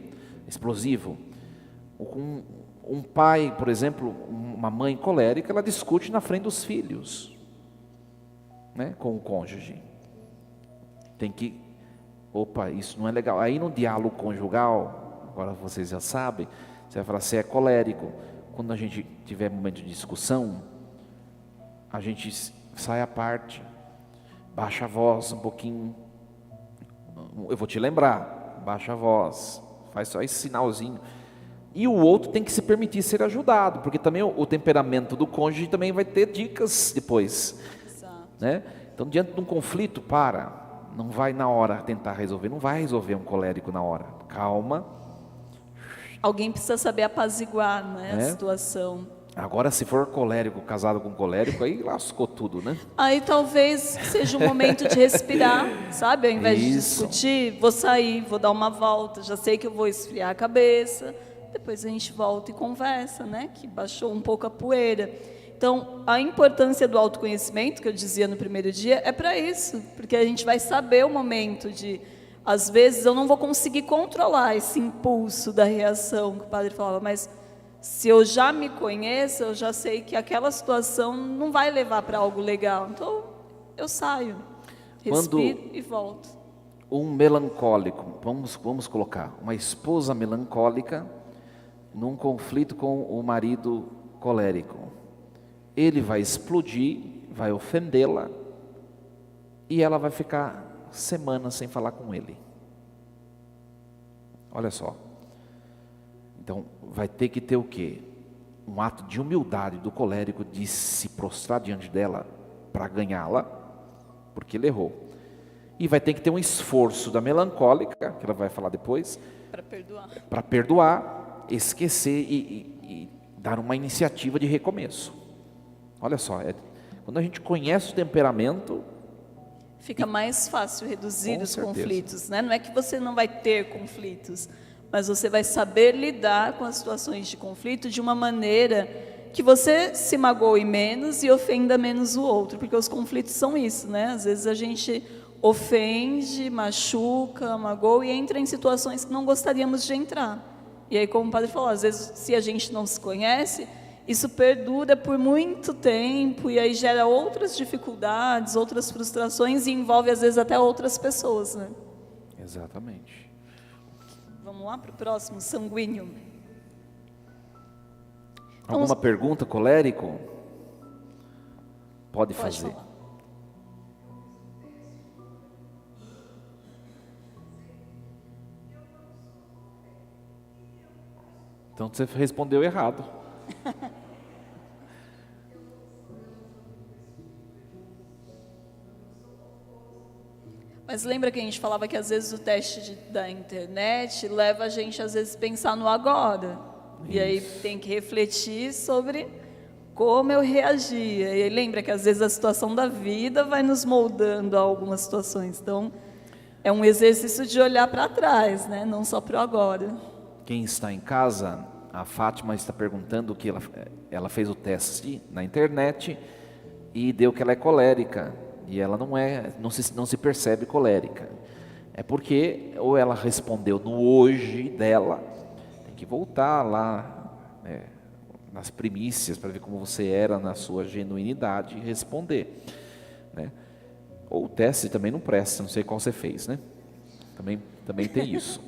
Um pai, por exemplo, uma mãe colérica, ela discute na frente dos filhos, né, com o cônjuge. Tem que, isso não é legal. Aí no diálogo conjugal, agora vocês já sabem, você vai falar, você é colérico. Quando a gente tiver momento de discussão, a gente sai à parte, baixa a voz um pouquinho. Eu vou te lembrar. Baixa a voz, faz só esse sinalzinho. E o outro tem que se permitir ser ajudado, porque também o temperamento do cônjuge também vai ter dicas depois. Exato. Né? Então, diante de um conflito, não vai na hora tentar resolver, não vai resolver um colérico na hora. Calma. Alguém precisa saber apaziguar, né, a situação. Agora, se for colérico, casado com colérico, aí lascou tudo, né? Aí talvez seja um momento de respirar, sabe? Ao invés de discutir, vou sair, vou dar uma volta, já sei que eu vou esfriar a cabeça, depois a gente volta e conversa, né? Que baixou um pouco a poeira. Então, a importância do autoconhecimento, que eu dizia no primeiro dia, é para isso, porque a gente vai saber o momento de... Às vezes eu não vou conseguir controlar esse impulso da reação, que o padre falava, mas... Se eu já me conheço, eu já sei que aquela situação não vai levar para algo legal. Então, eu saio, respiro e volto. Um melancólico, vamos colocar, uma esposa melancólica num conflito com o marido colérico. Ele vai explodir, vai ofendê-la e ela vai ficar semanas sem falar com ele. Olha só. Então, vai ter que ter o quê? Um ato de humildade do colérico de se prostrar diante dela para ganhá-la, porque ele errou. E vai ter que ter um esforço da melancólica, que ela vai falar depois, para perdoar, esquecer e dar uma iniciativa de recomeço. Olha só, quando a gente conhece o temperamento... Fica mais fácil reduzir os conflitos, né? Não é que você não vai ter conflitos, mas você vai saber lidar com as situações de conflito de uma maneira que você se magoe menos e ofenda menos o outro, porque os conflitos são isso, né? Às vezes a gente ofende, machuca, magoa e entra em situações que não gostaríamos de entrar. E aí, como o padre falou, às vezes se a gente não se conhece, isso perdura por muito tempo e aí gera outras dificuldades, outras frustrações e envolve às vezes até outras pessoas, né? Exatamente. Vamos lá para o próximo, sanguíneo. Alguma pergunta, colérico? Pode fazer. Falar. Então você respondeu errado. Mas lembra que a gente falava que às vezes o teste da internet leva a gente às vezes a pensar no agora. E aí tem que refletir sobre como eu reagia. E aí lembra que às vezes a situação da vida vai nos moldando a algumas situações. Então, é um exercício de olhar para trás, né? Não só para o agora. Quem está em casa, a Fátima está perguntando que ela fez o teste na internet e deu que ela é colérica. E ela não se percebe colérica. É porque ou ela respondeu no hoje dela, tem que voltar lá, nas primícias, para ver como você era na sua genuinidade e responder, né? Ou o teste também não presta, não sei qual você fez, né? Também tem isso,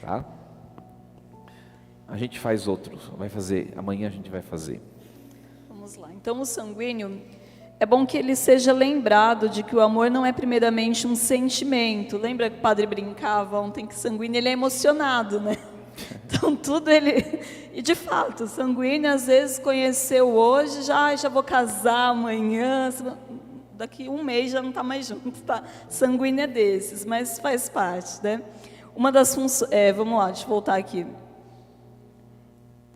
tá? A gente faz outro, amanhã a gente vai fazer. Vamos lá. Então, o sanguíneo, é bom que ele seja lembrado de que o amor não é primeiramente um sentimento. Lembra que o padre brincava ontem que sanguíneo ele é emocionado, né? Então tudo ele... E de fato, o sanguíneo às vezes conheceu hoje, já vou casar amanhã, daqui um mês já não está mais junto, tá? Sanguíneo é desses, mas faz parte, né? Uma das funções... vamos lá, deixa eu voltar aqui.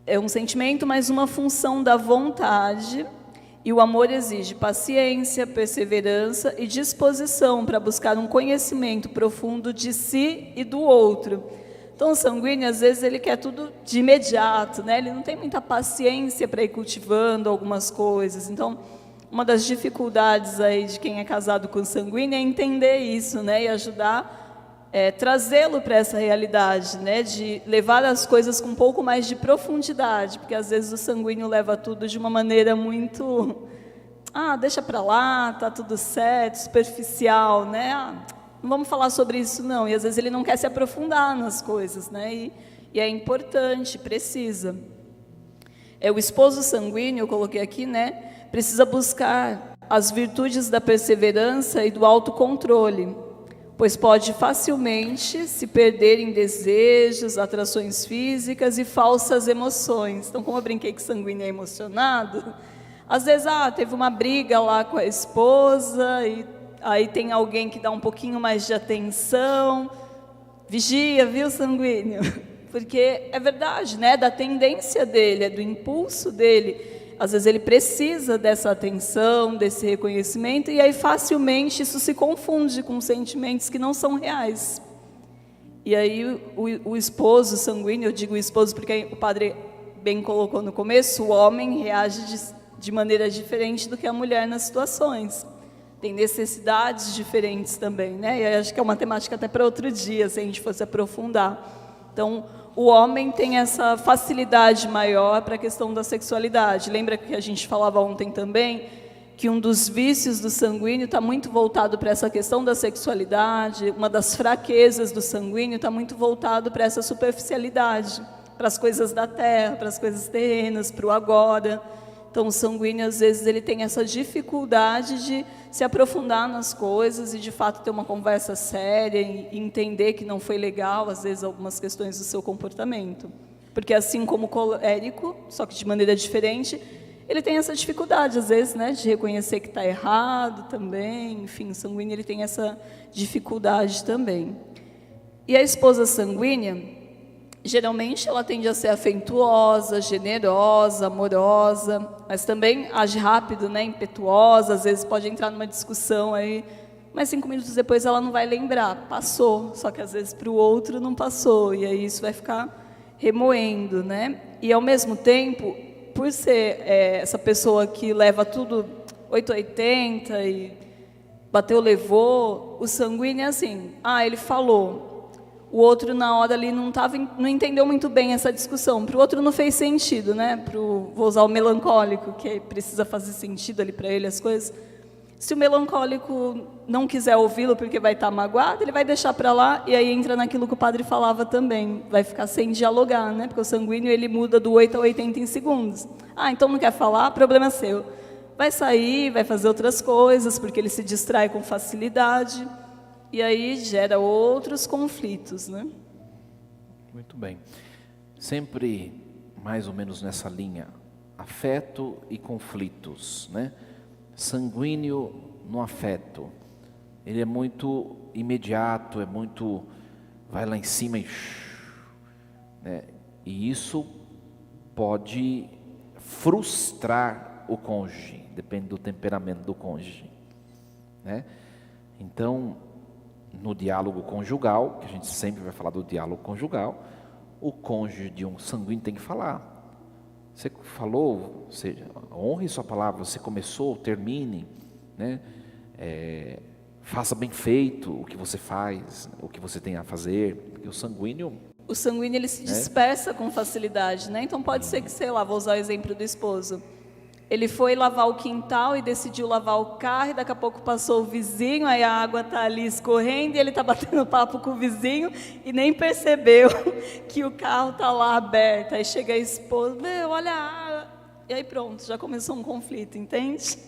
É um sentimento, mas uma função da vontade... E o amor exige paciência, perseverança e disposição para buscar um conhecimento profundo de si e do outro. Então, o sanguíneo, às vezes, ele quer tudo de imediato, né? Ele não tem muita paciência para ir cultivando algumas coisas. Então, uma das dificuldades aí de quem é casado com sanguíneo é entender isso, né? E ajudar, trazê-lo para essa realidade, né? De levar as coisas com um pouco mais de profundidade, porque às vezes o sanguíneo leva tudo de uma maneira muito, deixa para lá, tá tudo certo, superficial, né? Não vamos falar sobre isso não. E às vezes ele não quer se aprofundar nas coisas, né? E é importante, precisa. O esposo sanguíneo, eu coloquei aqui, né? Precisa buscar as virtudes da perseverança e do autocontrole, pois pode facilmente se perder em desejos, atrações físicas e falsas emoções. Então, como eu brinquei que sanguíneo é emocionado, às vezes, teve uma briga lá com a esposa, e aí tem alguém que dá um pouquinho mais de atenção. Vigia, viu, sanguíneo? Porque é verdade, né? Da tendência dele, do impulso dele. Às vezes ele precisa dessa atenção, desse reconhecimento, e aí facilmente isso se confunde com sentimentos que não são reais. E aí o esposo sanguíneo, eu digo esposo porque o padre bem colocou no começo, o homem reage de maneira diferente do que a mulher nas situações. Tem necessidades diferentes também, né? E acho que é uma temática até para outro dia, se a gente fosse aprofundar. Então, o homem tem essa facilidade maior para a questão da sexualidade. Lembra que a gente falava ontem também que um dos vícios do sanguíneo está muito voltado para essa questão da sexualidade, uma das fraquezas do sanguíneo está muito voltado para essa superficialidade, para as coisas da terra, para as coisas terrenas, para o agora. Então, o sanguíneo, às vezes, ele tem essa dificuldade de se aprofundar nas coisas e, de fato, ter uma conversa séria e entender que não foi legal, às vezes, algumas questões do seu comportamento. Porque, assim como o colérico, só que de maneira diferente, ele tem essa dificuldade, às vezes, né, de reconhecer que está errado também. Enfim, o sanguíneo ele tem essa dificuldade também. E a esposa sanguínea, geralmente ela tende a ser afetuosa, generosa, amorosa, mas também age rápido, né, impetuosa, às vezes pode entrar numa discussão aí, mas 5 minutos depois ela não vai lembrar, passou, só que às vezes para o outro não passou, e aí isso vai ficar remoendo, né? E ao mesmo tempo, por ser essa pessoa que leva tudo 880 e bateu, levou, o sanguíneo é assim, ele falou, o outro na hora ali não entendeu muito bem essa discussão, para o outro não fez sentido, né? Vou usar o melancólico, que precisa fazer sentido ali para ele as coisas. Se o melancólico não quiser ouvi-lo porque vai estar magoado, ele vai deixar para lá, e aí entra naquilo que o padre falava também, vai ficar sem dialogar, né? Porque o sanguíneo ele muda do 8 a 80 em segundos. Então não quer falar, problema seu. Vai sair, vai fazer outras coisas, porque ele se distrai com facilidade, e aí gera outros conflitos, né? Muito bem. Sempre mais ou menos nessa linha, afeto e conflitos, né? Sanguíneo no afeto. ele é muito imediato, vai lá em cima né? E isso pode frustrar o cônjuge, depende do temperamento do cônjuge, né? Então, no diálogo conjugal, que a gente sempre vai falar do diálogo conjugal, o cônjuge de um sanguíneo tem que falar. Você falou, honre sua palavra, você começou, termine, né? Faça bem feito o que você faz, o que você tem a fazer, porque o sanguíneo ele se dispersa com facilidade, né? Então pode ser que, sei lá, vou usar o exemplo do esposo. Ele foi lavar o quintal e decidiu lavar o carro, e daqui a pouco passou o vizinho, aí a água está ali escorrendo e ele está batendo papo com o vizinho e nem percebeu que o carro está lá aberto. Aí chega a esposa, meu, olha a água. E aí pronto, já começou um conflito, entende?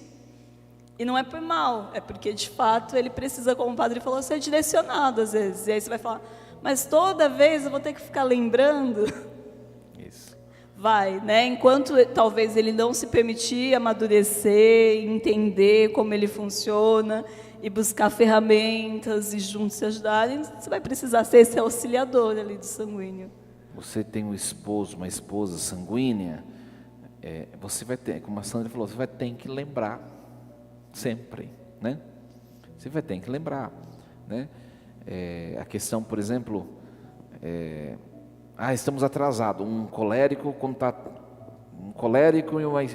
E não é por mal, é porque de fato ele precisa, como o padre falou, ser direcionado às vezes. E aí você vai falar, mas toda vez eu vou ter que ficar lembrando? Isso. Vai, né? Enquanto talvez ele não se permitir amadurecer, entender como ele funciona e buscar ferramentas e juntos se ajudarem, você vai precisar ser esse auxiliador ali do sanguíneo. Você tem um esposo, uma esposa sanguínea, você vai ter, como a Sandra falou, você vai ter que lembrar sempre, né? Você vai ter que lembrar, né? A questão, por exemplo, estamos atrasados. Um colérico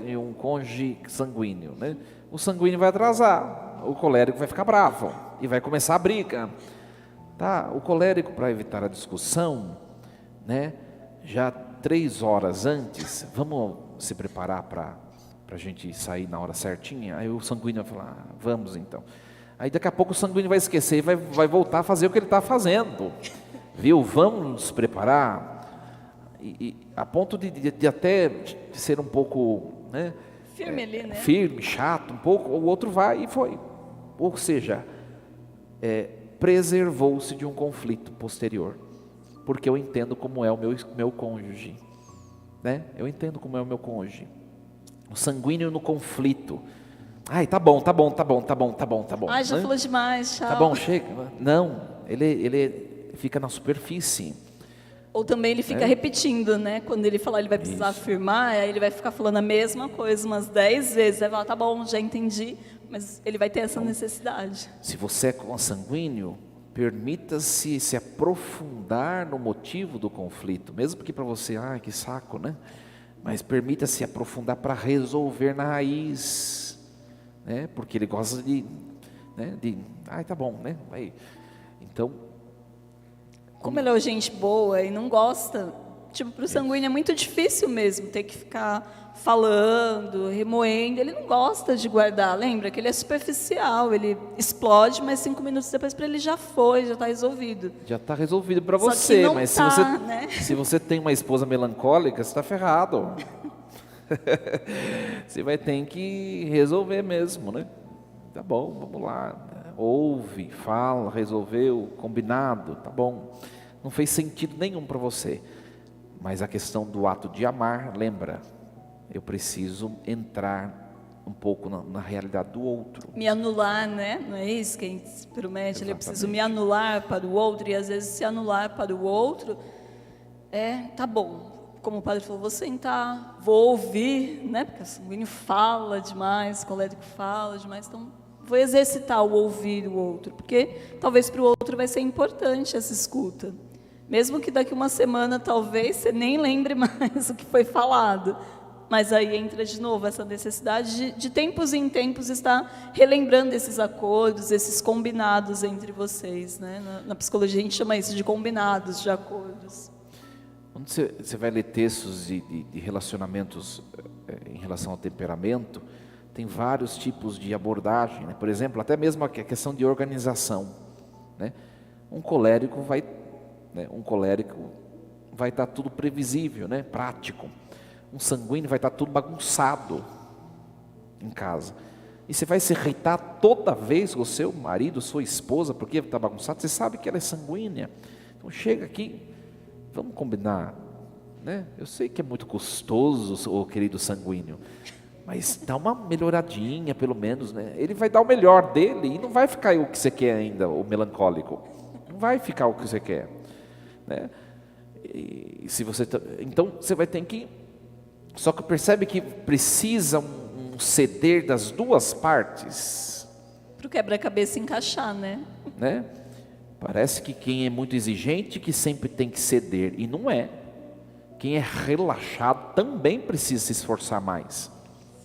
e um cônjuge sanguíneo, né? O sanguíneo vai atrasar, o colérico vai ficar bravo e vai começar a briga, tá? O colérico, para evitar a discussão, né? Já 3 horas antes, vamos se preparar para a gente sair na hora certinha. Aí o sanguíneo vai falar, vamos então. Aí daqui a pouco o sanguíneo vai esquecer e vai voltar a fazer o que ele está fazendo, viu? Vamos nos preparar. E a ponto de até ser um pouco, né, firme ali, né? Firme, chato, um pouco, o outro vai e foi. Ou seja, preservou-se de um conflito posterior, porque eu entendo como é o meu cônjuge, né? Eu entendo como é o meu cônjuge. O sanguíneo no conflito. Ai, tá bom. Ai, já falou demais, tchau. Tá bom, chega. Não, ele fica na superfície. Ou também ele fica repetindo, né? Quando ele falar, ele vai precisar afirmar, aí ele vai ficar falando a mesma coisa umas 10 vezes. Aí vai falar, tá bom, já entendi, mas ele vai ter essa necessidade. Se você é consanguíneo, permita-se se aprofundar no motivo do conflito, mesmo que para você, que saco, né? Mas permita-se aprofundar para resolver na raiz, né? Porque ele gosta tá bom, né? Aí, então, como ele é gente boa e não gosta, tipo, para o sanguíneo é muito difícil mesmo ter que ficar falando, remoendo. Ele não gosta de guardar, lembra que ele é superficial, ele explode, mas 5 minutos depois para ele já está resolvido. Já está resolvido para você, mas se você tem uma esposa melancólica, você está ferrado. Você vai ter que resolver mesmo, né? Tá bom, vamos lá. Ouve, fala, resolveu, combinado, tá bom. Não fez sentido nenhum para você. Mas a questão do ato de amar, lembra, eu preciso entrar um pouco na realidade do outro. Me anular, né? Não é isso que a gente promete? Eu preciso me anular para o outro, e às vezes se anular para o outro, tá bom. Como o padre falou, vou sentar, vou ouvir, né? Porque o sanguíneo fala demais, o colérico fala demais, então vou exercitar o ouvir o outro, porque talvez para o outro vai ser importante essa escuta. Mesmo que daqui uma semana, talvez, você nem lembre mais o que foi falado. Mas aí entra de novo essa necessidade de tempos em tempos estar relembrando esses acordos, esses combinados entre vocês, né? Na psicologia a gente chama isso de combinados, de acordos. Quando você vai ler textos de relacionamentos em relação ao temperamento, tem vários tipos de abordagem, né? Por exemplo, até mesmo a questão de organização, né? Um colérico vai estar tudo previsível, né? Prático. Um sanguíneo vai estar tudo bagunçado em casa. E você vai se irritar toda vez com o seu marido, sua esposa, porque está bagunçado. Você sabe que ela é sanguínea. Então chega aqui, vamos combinar, né? Eu sei que é muito custoso, o querido sanguíneo, mas dá uma melhoradinha, pelo menos, né? Ele vai dar o melhor dele e não vai ficar o que você quer ainda, o melancólico. Não vai ficar o que você quer, né? E se você então você vai ter que, só que percebe que precisa um ceder das duas partes, para o quebra-cabeça encaixar, né? Parece que quem é muito exigente que sempre tem que ceder, e não é. Quem é relaxado também precisa se esforçar mais.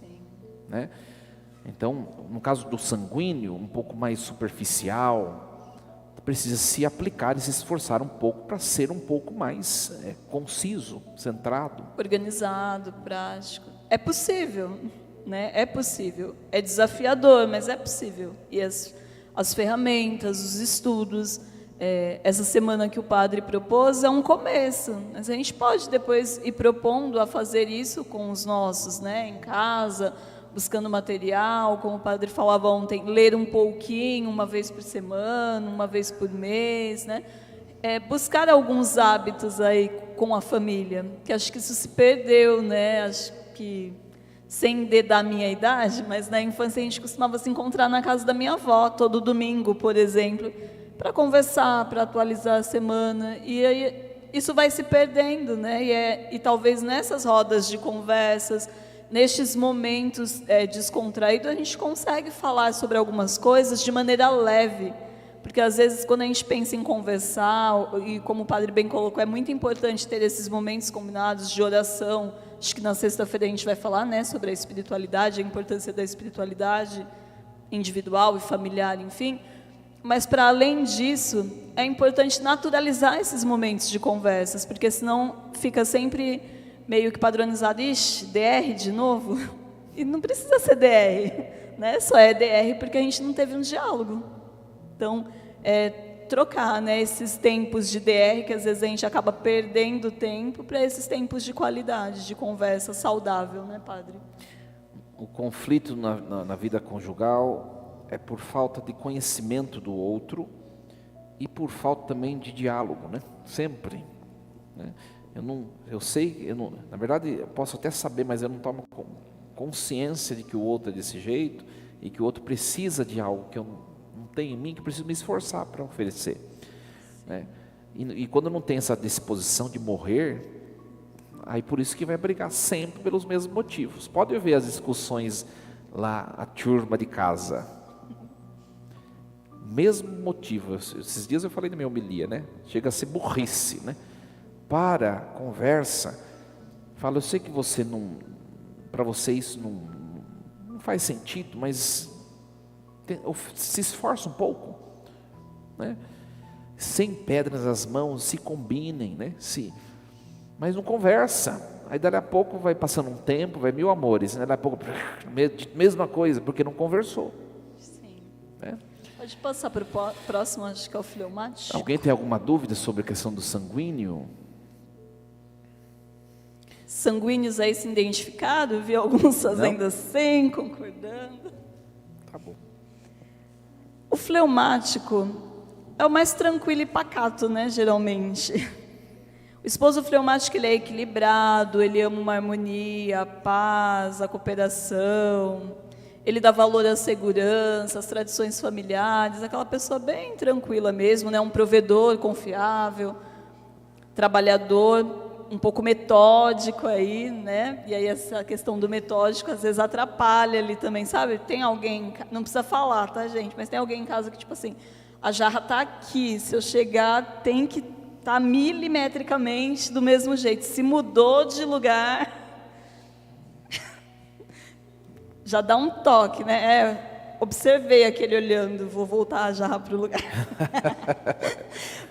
Sim. Né? Então, no caso do sanguíneo, um pouco mais superficial, precisa se aplicar e se esforçar um pouco para ser um pouco mais conciso, centrado. Organizado, prático. É possível, né? É possível. É desafiador, mas é possível. E as ferramentas, os estudos, essa semana que o padre propôs é um começo. Mas a gente pode depois ir propondo a fazer isso com os nossos, né? Em casa, buscando material, como o padre falava ontem, ler um pouquinho, uma vez por semana, uma vez por mês, né? Buscar alguns hábitos aí com a família, que acho que isso se perdeu, né? Acho que, sem dedar a minha idade, mas na infância a gente costumava se encontrar na casa da minha avó, todo domingo, por exemplo, para conversar, para atualizar a semana, e aí isso vai se perdendo, né? E talvez nessas rodas de conversas, nestes momentos descontraídos, a gente consegue falar sobre algumas coisas de maneira leve, porque às vezes quando a gente pensa em conversar, e como o padre bem colocou, é muito importante ter esses momentos combinados de oração. Acho que na sexta-feira a gente vai falar, né, sobre a espiritualidade, a importância da espiritualidade individual e familiar, enfim. Mas para além disso, é importante naturalizar esses momentos de conversas, porque senão fica sempre meio que padronizado, ixi, DR de novo, e não precisa ser DR, né? Só é DR porque a gente não teve um diálogo. Então, trocar, né, esses tempos de DR, que às vezes a gente acaba perdendo tempo, para esses tempos de qualidade, de conversa saudável, né, padre? O conflito na vida conjugal é por falta de conhecimento do outro e por falta também de diálogo, né? Sempre, né? Na verdade, eu posso até saber, mas eu não tomo consciência de que o outro é desse jeito e que o outro precisa de algo que eu não tenho em mim, que eu preciso me esforçar para oferecer, né? E quando não tem essa disposição de morrer, aí por isso que vai brigar sempre pelos mesmos motivos. Pode ver as discussões lá, a turma de casa, mesmo motivo. Esses dias eu falei na minha homilia, né? Chega a ser burrice, né? Para, conversa, fala, eu sei que você não, para você isso não faz sentido, mas se esforça um pouco, né? Sem pedras nas mãos, se combinem, né? Mas não conversa. Aí daqui a pouco vai passando um tempo, vai 1000 amores, né? Daqui a pouco, mesma coisa, porque não conversou. Sim. Né? Pode passar para o próximo, acho que é o fleumático. Alguém tem alguma dúvida sobre a questão do sanguíneo? Sanguíneos aí se identificado, vi alguns fazendo assim, concordando. Tá bom. O fleumático é o mais tranquilo e pacato, né, geralmente. O esposo fleumático, ele é equilibrado, ele ama uma harmonia, a paz, a cooperação, ele dá valor à segurança, às tradições familiares, aquela pessoa bem tranquila mesmo, né, um provedor confiável, trabalhador, um pouco metódico aí, né? E aí essa questão do metódico às vezes atrapalha ali também, sabe? Tem alguém, não precisa falar, tá, gente? Mas tem alguém em casa que, tipo assim, a jarra tá aqui, se eu chegar tem que estar milimetricamente do mesmo jeito. Se mudou de lugar, já dá um toque, né? Observei aquele olhando, vou voltar a jarra para o lugar.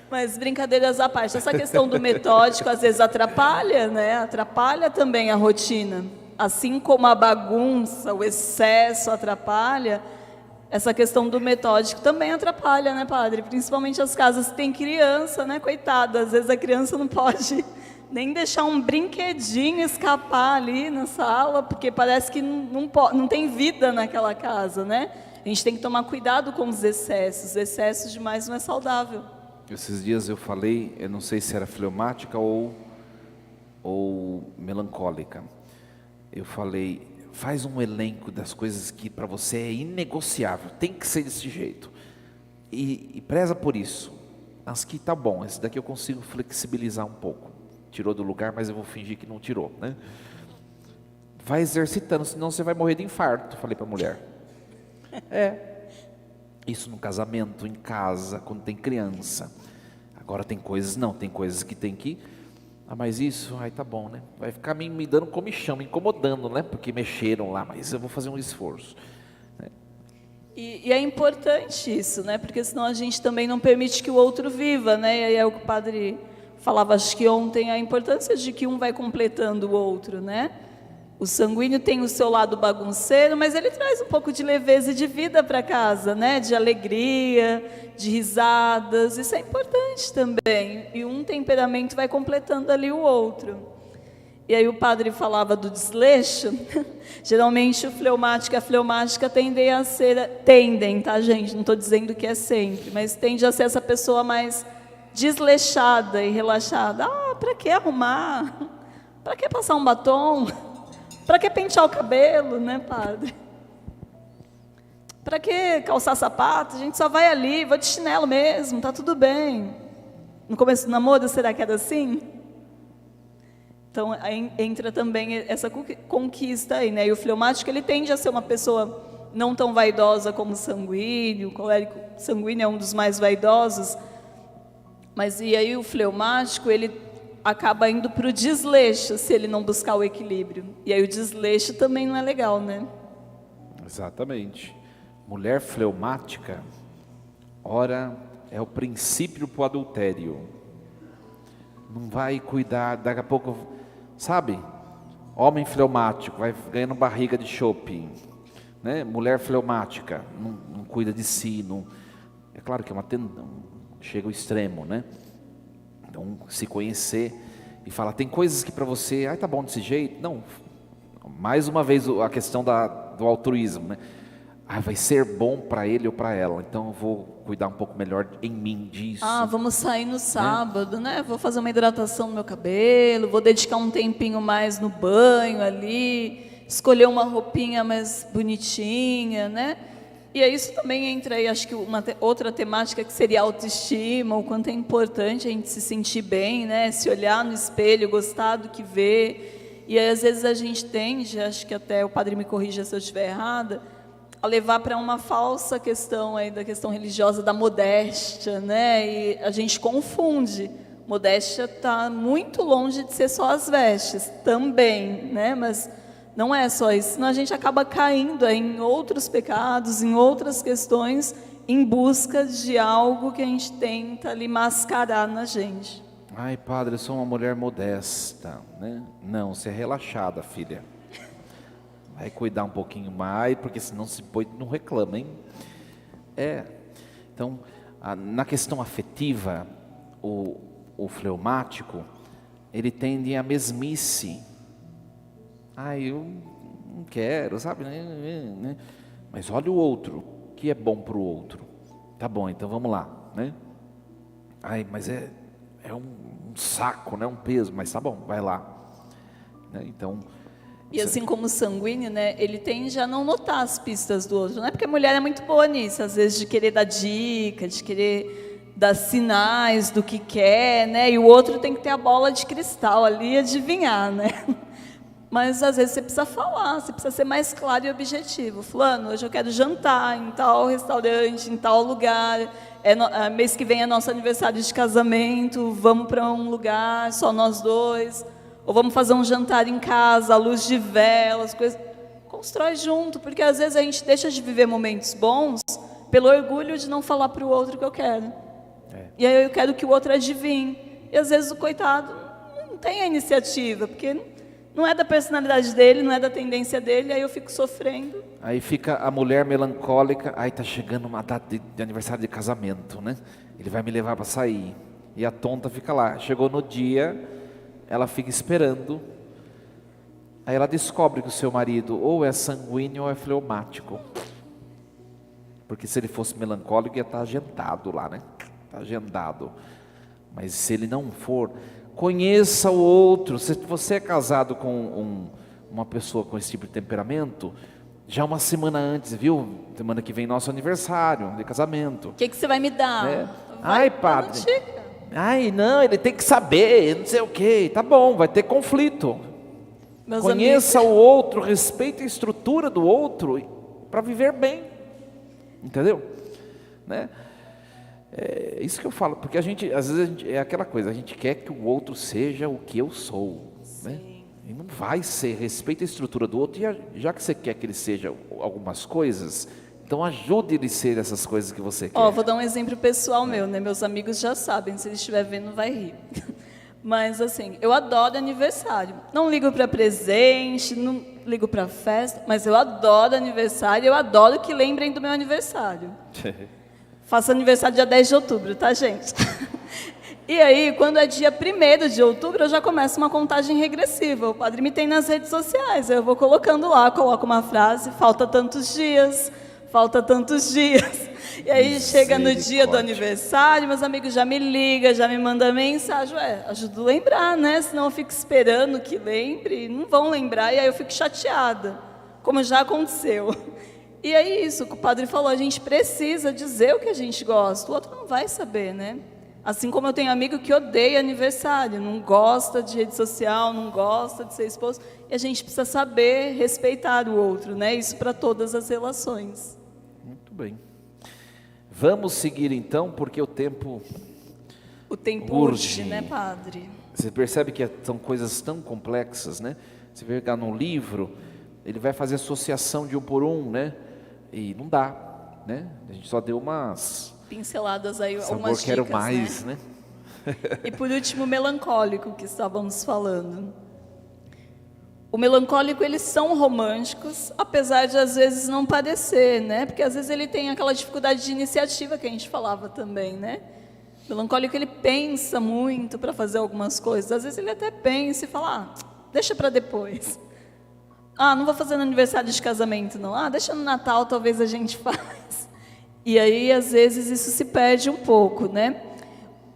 Mas brincadeiras à parte, essa questão do metódico às vezes atrapalha, né? Atrapalha também a rotina. Assim como a bagunça, o excesso atrapalha, essa questão do metódico também atrapalha, né, padre? Principalmente as casas que tem criança, né? Coitada, às vezes a criança não pode nem deixar um brinquedinho escapar ali na sala, porque parece que não tem vida naquela casa, né? A gente tem que tomar cuidado com os excessos demais não é saudável. Esses dias eu falei, eu não sei se era fleumática ou melancólica. Eu falei, faz um elenco das coisas que para você é inegociável, tem que ser desse jeito. E preza por isso. As que tá bom, esse daqui eu consigo flexibilizar um pouco. Tirou do lugar, mas eu vou fingir que não tirou, né? Vai exercitando, senão você vai morrer de infarto, falei para a mulher. Isso no casamento, em casa, quando tem criança. Agora tem coisas que tem que... mas isso, tá bom, né? Vai ficar me dando comichão, me incomodando, né? Porque mexeram lá, mas eu vou fazer um esforço. E é importante isso, né? Porque senão a gente também não permite que o outro viva, né? E aí é o que o padre falava, acho que ontem, a importância de que um vai completando o outro, né? O sanguíneo tem o seu lado bagunceiro, mas ele traz um pouco de leveza e de vida para casa, né? De alegria, de risadas, isso é importante também. E um temperamento vai completando ali o outro. E aí o padre falava do desleixo. Geralmente o fleumático e a fleumática tendem, tá, gente? Não estou dizendo que é sempre, mas tende a ser essa pessoa mais desleixada e relaxada. Para que arrumar? Para que passar um batom? Para que pentear o cabelo, né, padre? Para que calçar sapato? A gente só vai ali, vou de chinelo mesmo, tá tudo bem. No começo do namoro, será que era assim? Então, aí entra também essa conquista aí, né? E o fleumático, ele tende a ser uma pessoa não tão vaidosa como o sanguíneo. O colérico sanguíneo é um dos mais vaidosos. Mas e aí o fleumático, ele acaba indo para o desleixo, se ele não buscar o equilíbrio. E aí o desleixo também não é legal, né? Exatamente. Mulher fleumática, ora, é o princípio para o adultério. Não vai cuidar, daqui a pouco, sabe? Homem fleumático, vai ganhando barriga de shopping, né? Mulher fleumática, não cuida de si, é claro que chega ao extremo, né? Então, se conhecer e falar, tem coisas que para você, tá bom desse jeito. Não, mais uma vez a questão do altruísmo, né? Vai ser bom para ele ou para ela, então eu vou cuidar um pouco melhor em mim disso. Vamos sair no sábado, né? Vou fazer uma hidratação no meu cabelo, vou dedicar um tempinho mais no banho ali, escolher uma roupinha mais bonitinha, né? E aí isso também entra aí, acho que outra temática que seria a autoestima, o quanto é importante a gente se sentir bem, né? Se olhar no espelho, gostar do que vê. E aí às vezes a gente tende, acho que até o padre me corrija se eu estiver errada, a levar para uma falsa questão aí da questão religiosa da modéstia, né? E a gente confunde. Modéstia está muito longe de ser só as vestes, também, né? Mas não é só isso, senão a gente acaba caindo em outros pecados, em outras questões, em busca de algo que a gente tenta ali mascarar na gente. Padre, eu sou uma mulher modesta, né? Não, você é relaxada, filha. Vai cuidar um pouquinho mais, porque senão não reclama, hein? Então, na questão afetiva, o fleumático, ele tende à mesmice. Eu não quero, sabe? Mas olha o outro, o que é bom para o outro. Tá bom, então vamos lá, né? Mas é um saco, né? Um peso, mas tá bom, vai lá. Né? Então... E assim como o sanguíneo, né, ele tende a não notar as pistas do outro, né? Porque a mulher é muito boa nisso, às vezes de querer dar dica, de querer dar sinais do que quer, né? E o outro tem que ter a bola de cristal ali e adivinhar, né? Mas às vezes você precisa falar, você precisa ser mais claro e objetivo. Fulano, hoje eu quero jantar em tal restaurante, em tal lugar. Mês que vem é nosso aniversário de casamento, vamos para um lugar, só nós dois. Ou vamos fazer um jantar em casa, à luz de velas, coisas. Constrói junto, porque às vezes a gente deixa de viver momentos bons pelo orgulho de não falar para o outro o que eu quero. E aí eu quero que o outro adivinhe. E às vezes o coitado não tem a iniciativa, porque não é da personalidade dele, não é da tendência dele, aí eu fico sofrendo. Aí fica a mulher melancólica, tá chegando uma data de aniversário de casamento, né? Ele vai me levar para sair. E a tonta fica lá. Chegou no dia, ela fica esperando. Aí ela descobre que o seu marido ou é sanguíneo ou é fleumático. Porque se ele fosse melancólico ia estar agendado lá, né? Está agendado. Mas se ele não for, conheça o outro. Se você é casado com uma pessoa com esse tipo de temperamento, já uma semana antes, viu? Semana que vem nosso aniversário de casamento. O que você vai me dar? Né? Ai, padre. Ai, não, ele tem que saber, não sei o quê. Tá bom, vai ter conflito. Meus Conheça amigos. o outro, respeite a estrutura do outro para viver bem. Entendeu? Né? É isso que eu falo, porque a gente, às vezes, é aquela coisa, a gente quer que o outro seja o que eu sou. Né? E não vai ser, respeita a estrutura do outro, e já que você quer que ele seja algumas coisas, então ajude ele a ser essas coisas que você quer. Vou dar um exemplo pessoal meu, né? Meus amigos já sabem, se eles estiverem vendo, vai rir. Mas assim, eu adoro aniversário. Não ligo para presente, não ligo para festa, mas eu adoro aniversário, eu adoro que lembrem do meu aniversário. Faço aniversário dia 10 de outubro, tá, gente? E aí, quando é dia 1º de outubro, eu já começo uma contagem regressiva. O padre me tem nas redes sociais, eu vou colocando lá, coloco uma frase, falta tantos dias. E aí, chega no dia do aniversário, meus amigos já me ligam, já me mandam mensagem. Ajuda a lembrar, né? Senão eu fico esperando que lembre, não vão lembrar, e aí eu fico chateada, como já aconteceu. E é isso que o padre falou, a gente precisa dizer o que a gente gosta, o outro não vai saber, né? Assim como eu tenho amigo que odeia aniversário, não gosta de rede social, não gosta de ser exposto, e a gente precisa saber respeitar o outro, né? Isso para todas as relações. Muito bem. Vamos seguir então, porque o tempo urge, né, padre? Você percebe que são coisas tão complexas, né? Você vai pegar num livro, ele vai fazer associação de um por um, né? E não dá, né? A gente só deu umas pinceladas aí, sabor, algumas dicas, quero mais, né? E por último, o melancólico que estávamos falando. O melancólico, eles são românticos, apesar de às vezes não parecer, né? Porque às vezes ele tem aquela dificuldade de iniciativa que a gente falava também, né? O melancólico, ele pensa muito para fazer algumas coisas. Às vezes ele até pensa e fala, deixa para depois. Não vou fazer no aniversário de casamento, não. Deixa no Natal, talvez a gente faz. E aí, às vezes, isso se perde um pouco, né?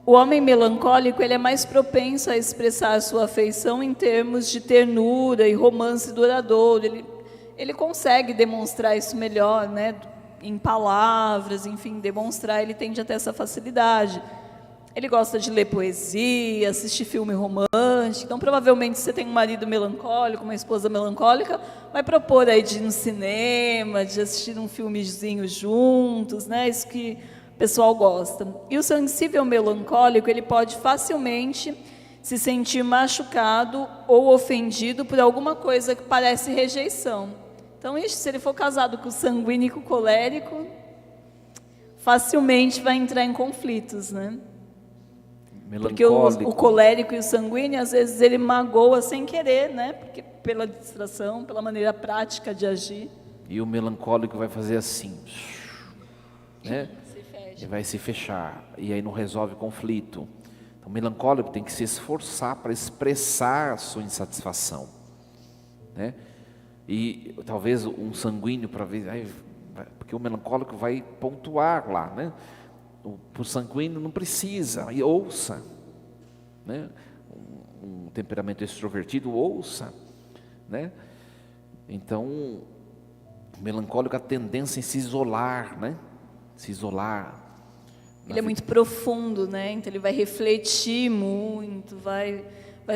O homem melancólico, ele é mais propenso a expressar a sua afeição em termos de ternura e romance duradouro. Ele consegue demonstrar isso melhor, né? Em palavras, enfim, demonstrar, ele tende a ter essa facilidade. Ele gosta de ler poesia, assistir filme romântico. Então, provavelmente, se você tem um marido melancólico, uma esposa melancólica, vai propor aí de ir no cinema, de assistir um filmezinho juntos, né? Isso que o pessoal gosta. E o sensível melancólico, ele pode facilmente se sentir machucado ou ofendido por alguma coisa que parece rejeição. Então, se ele for casado com o sanguíneo e com o colérico, facilmente vai entrar em conflitos, né? Porque o colérico e o sanguíneo, às vezes, ele magoa sem querer, né? Porque, pela distração, pela maneira prática de agir. E o melancólico vai fazer assim, né? E vai se fechar, e aí não resolve conflito. Então, o melancólico tem que se esforçar para expressar a sua insatisfação, né? E talvez um sanguíneo, para ver, porque o melancólico vai pontuar lá, né? O sanguíneo não precisa, e ouça, né? Um temperamento extrovertido, ouça, né? Então, o melancólico, a tendência em se isolar, né? Se isolar. Ele é muito profundo, né? Então ele vai refletir muito, vai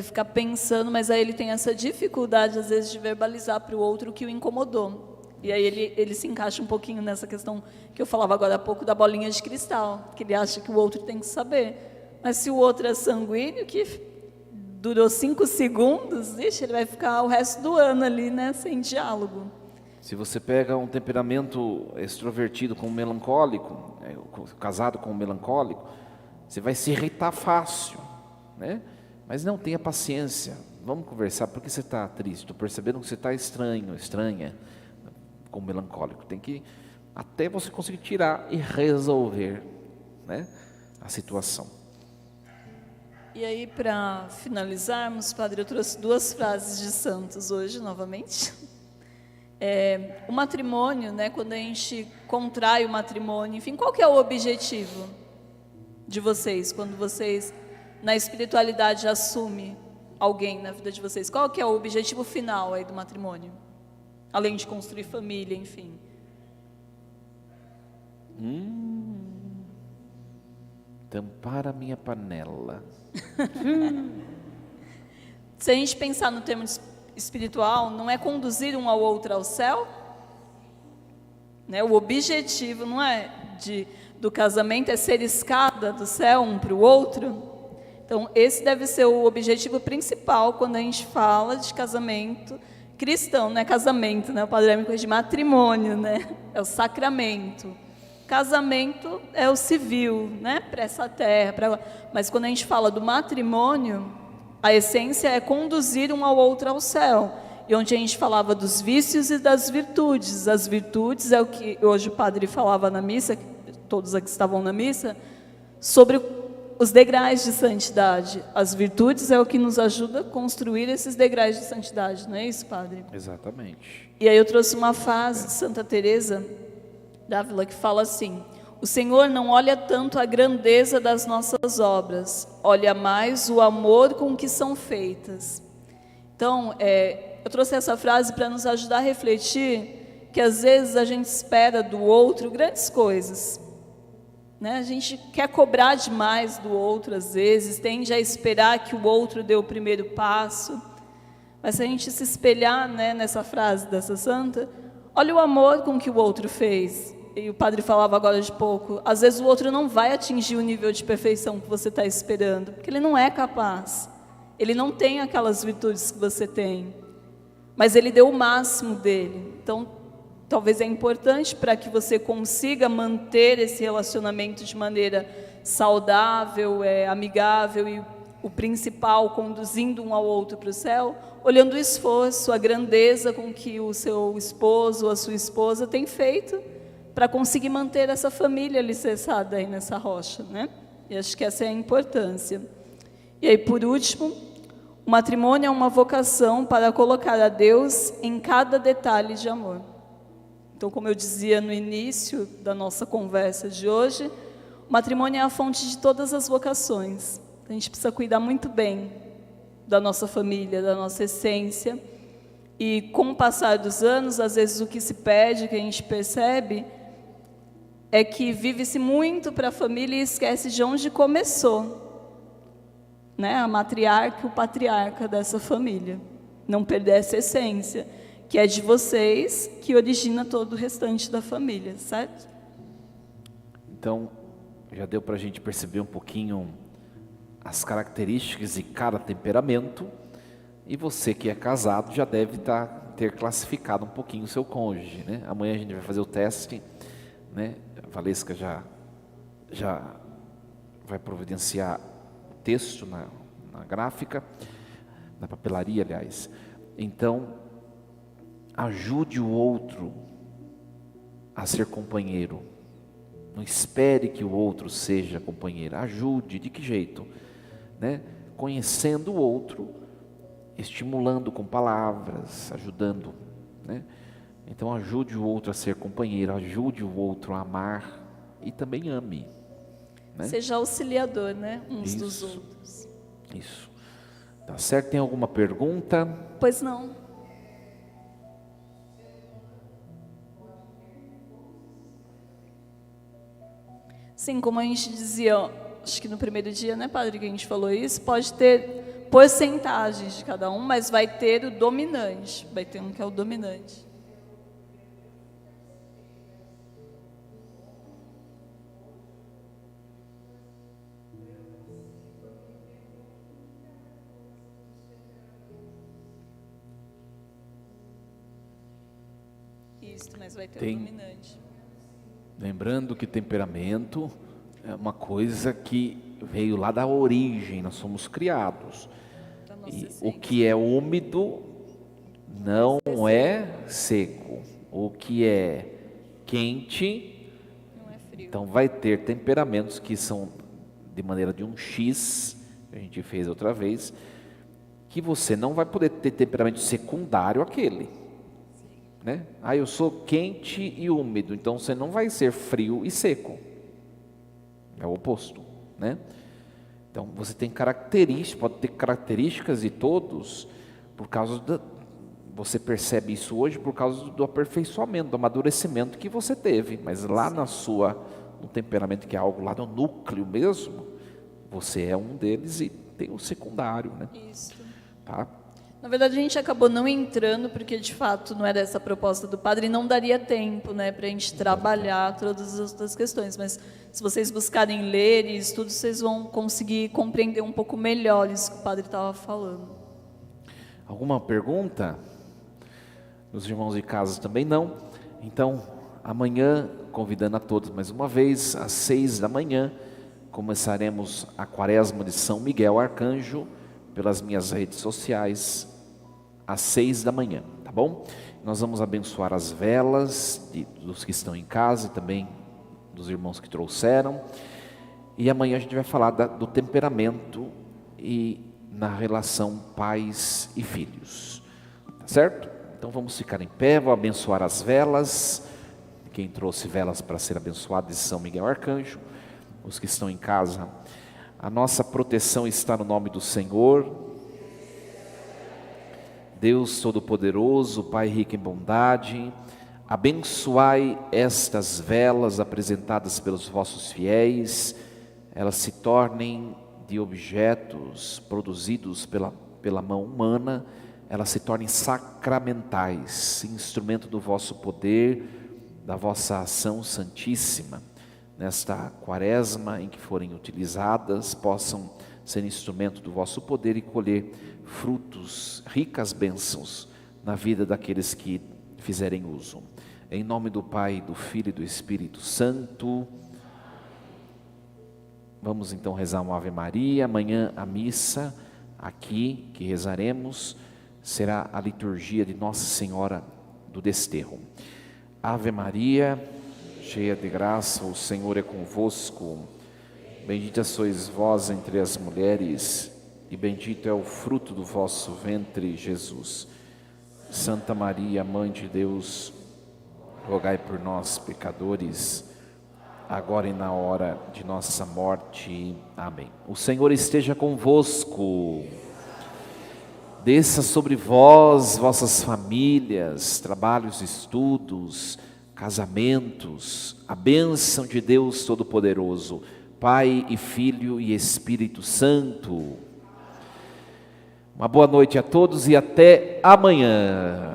ficar pensando, mas aí ele tem essa dificuldade, às vezes, de verbalizar para o outro o que o incomodou. E aí ele se encaixa um pouquinho nessa questão que eu falava agora há pouco da bolinha de cristal, que ele acha que o outro tem que saber. Mas se o outro é sanguíneo, que durou 5 segundos, ele vai ficar o resto do ano ali, né, sem diálogo. Se você pega um temperamento extrovertido com um melancólico, casado com um melancólico, você vai se irritar fácil, né? Mas não, tenha paciência. Vamos conversar, por que você está triste? Estou percebendo que você está estranha. Com melancólico, tem que até você conseguir tirar e resolver, né, a situação. E aí, para finalizarmos, padre, eu trouxe 2 frases de santos hoje, novamente. O matrimônio, né, quando a gente contrai o matrimônio, enfim, qual que é o objetivo de vocês, quando vocês, na espiritualidade, assumem alguém na vida de vocês? Qual que é o objetivo final aí do matrimônio? Além de construir família, enfim. Tampar a minha panela. Se a gente pensar no termo espiritual, não é conduzir um ao outro ao céu? Né? O objetivo não é do casamento é ser escada do céu um para o outro. Então, esse deve ser o objetivo principal quando a gente fala de casamento cristão, não é casamento, né? O padre me corrige, de matrimônio, né? É o sacramento. Casamento é o civil, né? Para essa terra. Mas quando a gente fala do matrimônio, a essência é conduzir um ao outro ao céu. E onde a gente falava dos vícios e das virtudes. As virtudes é o que hoje o padre falava na missa, todos aqui estavam na missa, sobre os degraus de santidade. As virtudes é o que nos ajuda a construir esses degraus de santidade, não é isso, padre? Exatamente. E aí eu trouxe uma frase de Santa Teresa d'Ávila que fala assim: o Senhor não olha tanto a grandeza das nossas obras, olha mais o amor com que são feitas. Então, eu trouxe essa frase para nos ajudar a refletir que às vezes a gente espera do outro grandes coisas, né? A gente quer cobrar demais do outro às vezes, tende a esperar que o outro dê o primeiro passo, mas se a gente se espelhar, né, nessa frase dessa santa, olha o amor com que o outro fez. E o padre falava agora de pouco, às vezes o outro não vai atingir o nível de perfeição que você está esperando, porque ele não é capaz, ele não tem aquelas virtudes que você tem, mas ele deu o máximo dele. Então, talvez é importante para que você consiga manter esse relacionamento de maneira saudável, amigável e o principal, conduzindo um ao outro para o céu, olhando o esforço, a grandeza com que o seu esposo ou a sua esposa tem feito para conseguir manter essa família alicerçada aí nessa rocha, né? E acho que essa é a importância. E aí, por último, o matrimônio é uma vocação para colocar a Deus em cada detalhe de amor. Então, como eu dizia no início da nossa conversa de hoje, o matrimônio é a fonte de todas as vocações. A gente precisa cuidar muito bem da nossa família, da nossa essência. E com o passar dos anos, às vezes o que se perde, o que a gente percebe, é que vive-se muito para a família e esquece de onde começou, né? A matriarca e o patriarca dessa família. Não perder essa essência, que é de vocês, que origina todo o restante da família, certo? Então, já deu para a gente perceber um pouquinho as características de cada temperamento, e você que é casado já deve ter classificado um pouquinho o seu cônjuge, né? Amanhã a gente vai fazer o teste, né? A Valesca já vai providenciar o texto na gráfica, na papelaria, aliás. Então, ajude o outro a ser companheiro. Não espere que o outro seja companheiro. Ajude. De que jeito? Né? Conhecendo o outro, estimulando com palavras, ajudando, né? Então ajude o outro a ser companheiro, ajude o outro a amar e também ame, né? Seja auxiliador, né? Uns Isso, dos outros. Isso. Tá certo? Tem alguma pergunta? Pois não. Sim, como a gente dizia, acho que no primeiro dia, né, padre, que a gente falou isso, pode ter porcentagens de cada um, mas vai ter o dominante, vai ter um que é o dominante. Isso, mas vai ter o dominante. Lembrando que temperamento é uma coisa que veio lá da origem, nós somos criados. E o que é úmido não é seco, o que é quente Não é frio. então vai ter temperamentos que são de maneira de um X, que a gente fez outra vez, que você não vai poder ter temperamento secundário àquele, né? Ah, eu sou quente e úmido, então você não vai ser frio e seco, é o oposto, né? Então você tem características, pode ter características de todos, por causa você percebe isso hoje por causa do aperfeiçoamento, do amadurecimento que você teve, mas lá no temperamento, que é algo lá no núcleo mesmo, você é um deles e tem o secundário, né? Isso. Tá? Na verdade, a gente acabou não entrando, porque de fato não era essa a proposta do padre, e não daria tempo, né, para a gente trabalhar todas as outras questões. Mas se vocês buscarem ler e estudos, vocês vão conseguir compreender um pouco melhor isso que o padre estava falando. Alguma pergunta? Os irmãos de casa também não. Então, amanhã, convidando a todos mais uma vez, às 6 da manhã, começaremos a quaresma de São Miguel Arcanjo, pelas minhas redes sociais, às 6 da manhã, tá bom? Nós vamos abençoar as velas dos que estão em casa e também dos irmãos que trouxeram. E amanhã a gente vai falar do temperamento e na relação pais e filhos, tá certo? Então vamos ficar em pé, vou abençoar as velas. Quem trouxe velas para ser abençoado de São Miguel Arcanjo, os que estão em casa. A nossa proteção está no nome do Senhor, Deus Todo-Poderoso, Pai rico em bondade. Abençoai estas velas apresentadas pelos vossos fiéis, elas se tornem de objetos produzidos pela mão humana, elas se tornem sacramentais, instrumento do vosso poder, da vossa ação santíssima. Nesta quaresma em que forem utilizadas, possam ser instrumento do vosso poder e colher frutos, ricas bênçãos na vida daqueles que fizerem uso. Em nome do Pai, do Filho e do Espírito Santo. Vamos então rezar uma Ave Maria. Amanhã a missa aqui que rezaremos será a liturgia de Nossa Senhora do Desterro. Ave Maria, cheia de graça, o Senhor é convosco. Bendita sois vós entre as mulheres, e bendito é o fruto do vosso ventre, Jesus. Santa Maria, Mãe de Deus, rogai por nós, pecadores, agora e na hora de nossa morte. Amém. O Senhor esteja convosco. Desça sobre vós, vossas famílias, trabalhos, estudos, casamentos, a bênção de Deus Todo-Poderoso, Pai e Filho e Espírito Santo. Uma boa noite a todos e até amanhã.